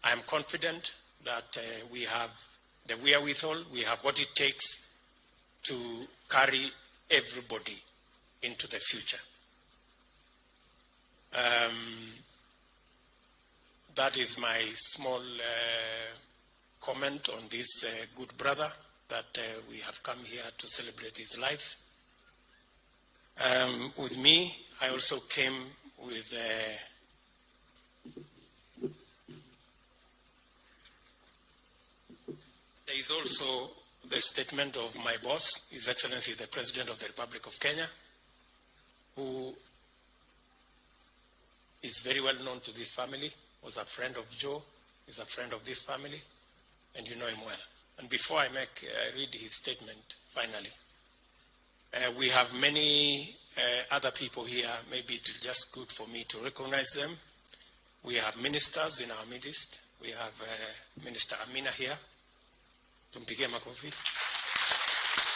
I am confident that we have the wherewithal, we have what it takes to carry everybody into the future. That is my small comment on this good brother that we have come here to celebrate his life. With me, I also came with there is also the statement of my boss, His Excellency the President of the Republic of Kenya, who is very well known to this family, was a friend of Joe, is a friend of this family, and you know him well. And before I read his statement, finally, we have many other people here. Maybe it's just good for me to recognize them. We have ministers in our midst. We have Minister Amina here. Tumpigie makofi.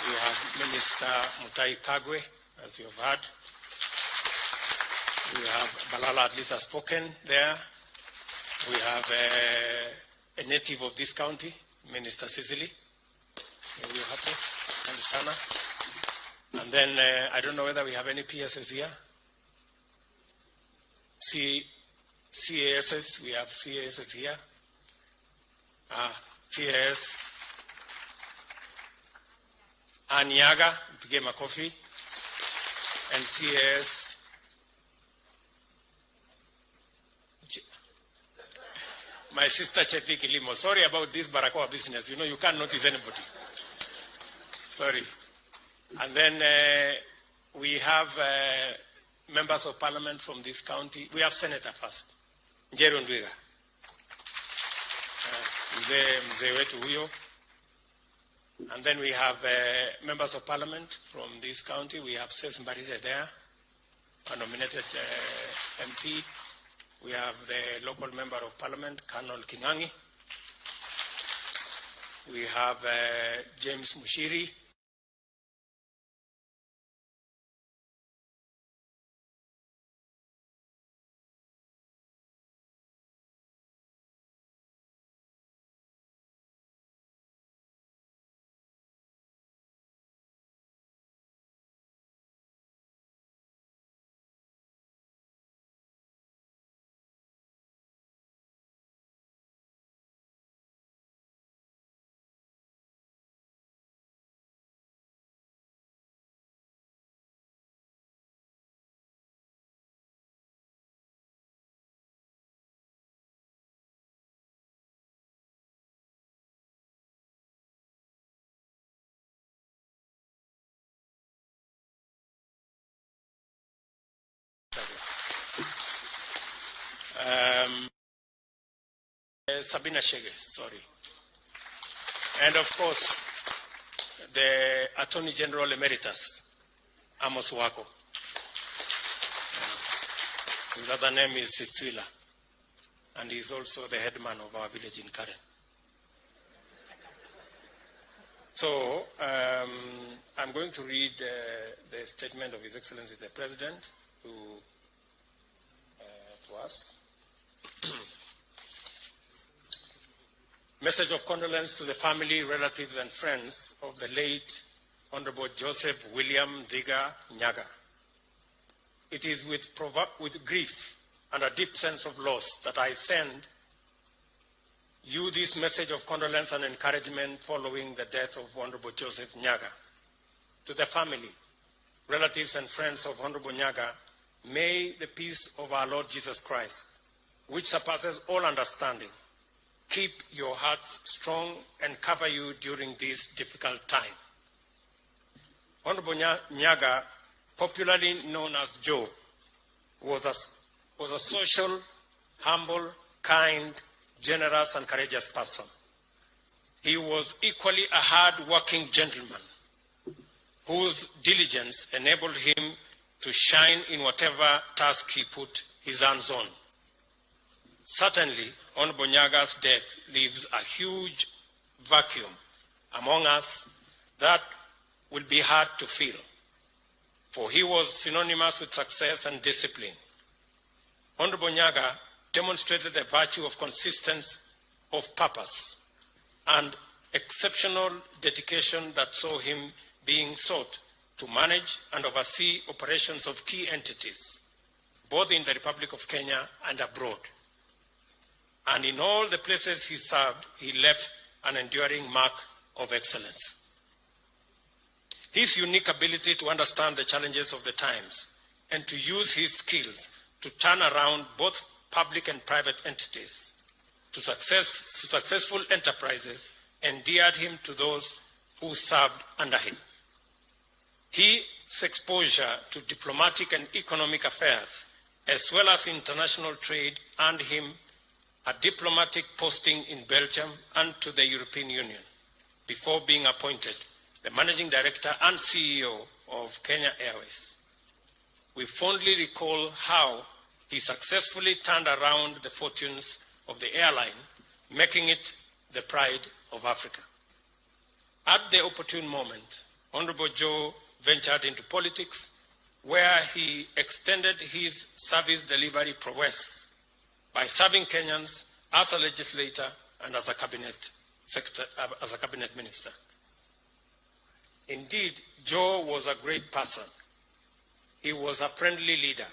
We have Minister Mutai Kagwe, as you have heard. We have Balala, at least has spoken there. We have a native of this county, Minister Sicily. We are happy. And Sana. And then I don't know whether we have any PSs here. CASs, we have CASs here. CAS. Nyaga, mpige makofi. And CAS. My sister Chepi Kilimo. Sorry about this Barakoa business. You know, you can't notice anybody. Sorry. And then we have members of parliament from this county. We have senator first. Njeru Ndwiga. Mzee wetu huyo. And then we have members of parliament from this county. We have Seth Mbarire there, a nominated MP. We have the local member of parliament, Colonel Kingangi. We have James Mushiri. Sabina Chege, sorry. And of course, the Attorney General Emeritus, Amos Wako. His other name is Siswila, and he's also the headman of our village in Karen. So, I'm going to read the statement of His Excellency the President to us. Message of condolence to the family, relatives, and friends of the late Honorable Joseph William Dhiga Nyaga. It is with grief and a deep sense of loss that I send you this message of condolence and encouragement following the death of Honorable Joseph Nyaga. To the family, relatives, and friends of Honorable Nyaga, may the peace of our Lord Jesus Christ, which surpasses all understanding, keep your hearts strong and cover you during this difficult time. Honorable Nyaga, popularly known as Joe, was a social, humble, kind, generous, and courageous person. He was equally a hard-working gentleman whose diligence enabled him to shine in whatever task he put his hands on. Certainly, Honorable Nyaga's death leaves a huge vacuum among us that will be hard to fill, for he was synonymous with success and discipline. Honorable Nyaga demonstrated the virtue of consistency of purpose and exceptional dedication that saw him being sought to manage and oversee operations of key entities, both in the Republic of Kenya and abroad. And in all the places he served, he left an enduring mark of excellence. His unique ability to understand the challenges of the times and to use his skills to turn around both public and private entities to successful enterprises endeared him to those who served under him. His exposure to diplomatic and economic affairs, as well as international trade, earned him a diplomatic posting in Belgium and to the European Union before being appointed the Managing Director and CEO of Kenya Airways. We fondly recall how he successfully turned around the fortunes of the airline, making it the pride of Africa. At the opportune moment, Honorable Joe ventured into politics, where he extended his service delivery prowess by serving Kenyans as a legislator and as a cabinet minister. Indeed, Joe was a great person. He was a friendly leader,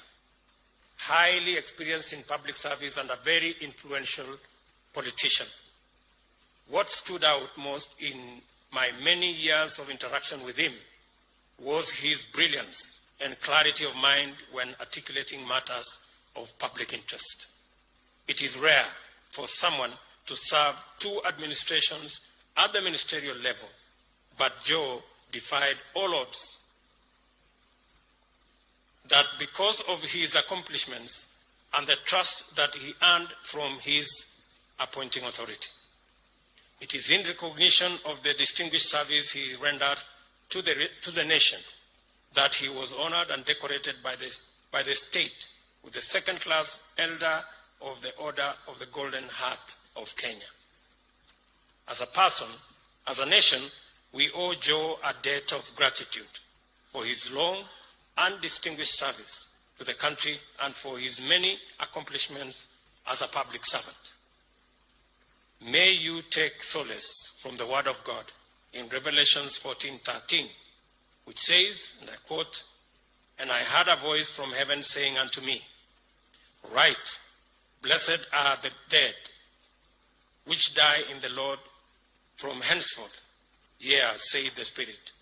highly experienced in public service, and a very influential politician. What stood out most in my many years of interaction with him was his brilliance and clarity of mind when articulating matters of public interest. It is rare for someone to serve two administrations at the ministerial level, but Joe defied all odds. That because of his accomplishments and the trust that he earned from his appointing authority. It is in recognition of the distinguished service he rendered to the nation that he was honored and decorated by the state with the second-class Elder of the Order of the Golden Heart of Kenya. As a person, as a nation, we owe Joe a debt of gratitude for his long and distinguished service to the country and for his many accomplishments as a public servant. May you take solace from the word of God in Revelations 14:13, which says, and I quote, "And I heard a voice from heaven saying unto me, Write, blessed are the dead, which die in the Lord from henceforth, yea, saith the Spirit,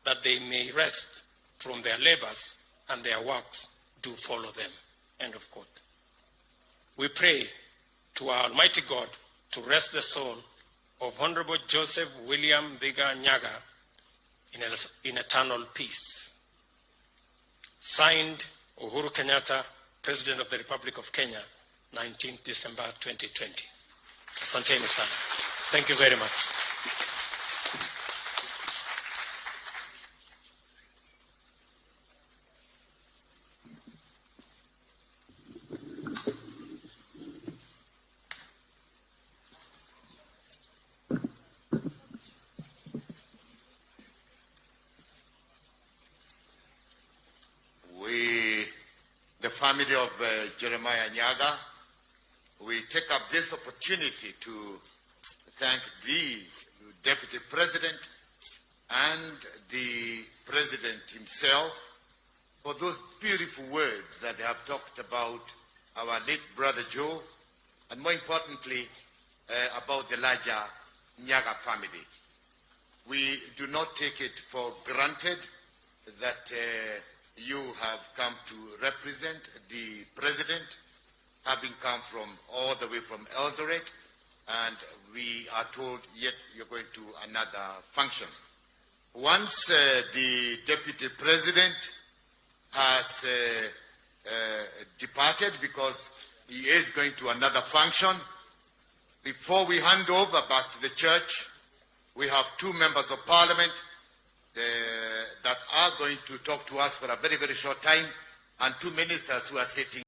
that they may rest from their labors, and their works do follow them." End of quote. We pray to our Almighty God to rest the soul of Honorable Joseph William Dhiga Nyaga in eternal peace. Signed, Uhuru Kenyatta, President of the Republic of Kenya, 19th December 2020. Asanteni sana. Thank you very much. The family of Jeremiah Nyaga, we take up this opportunity to thank the Deputy President and the President himself for those beautiful words that they have talked about our late brother Joe, and more importantly, about the larger Nyaga family. We do not take it for granted that you have come to represent the President, having come from all the way from Eldoret, and we are told yet you're going to another function. Once the Deputy President has departed because he is going to another function, before we hand over back to the church, we have two members of Parliament that are going to talk to us for a very, very short time, and two ministers who are sitting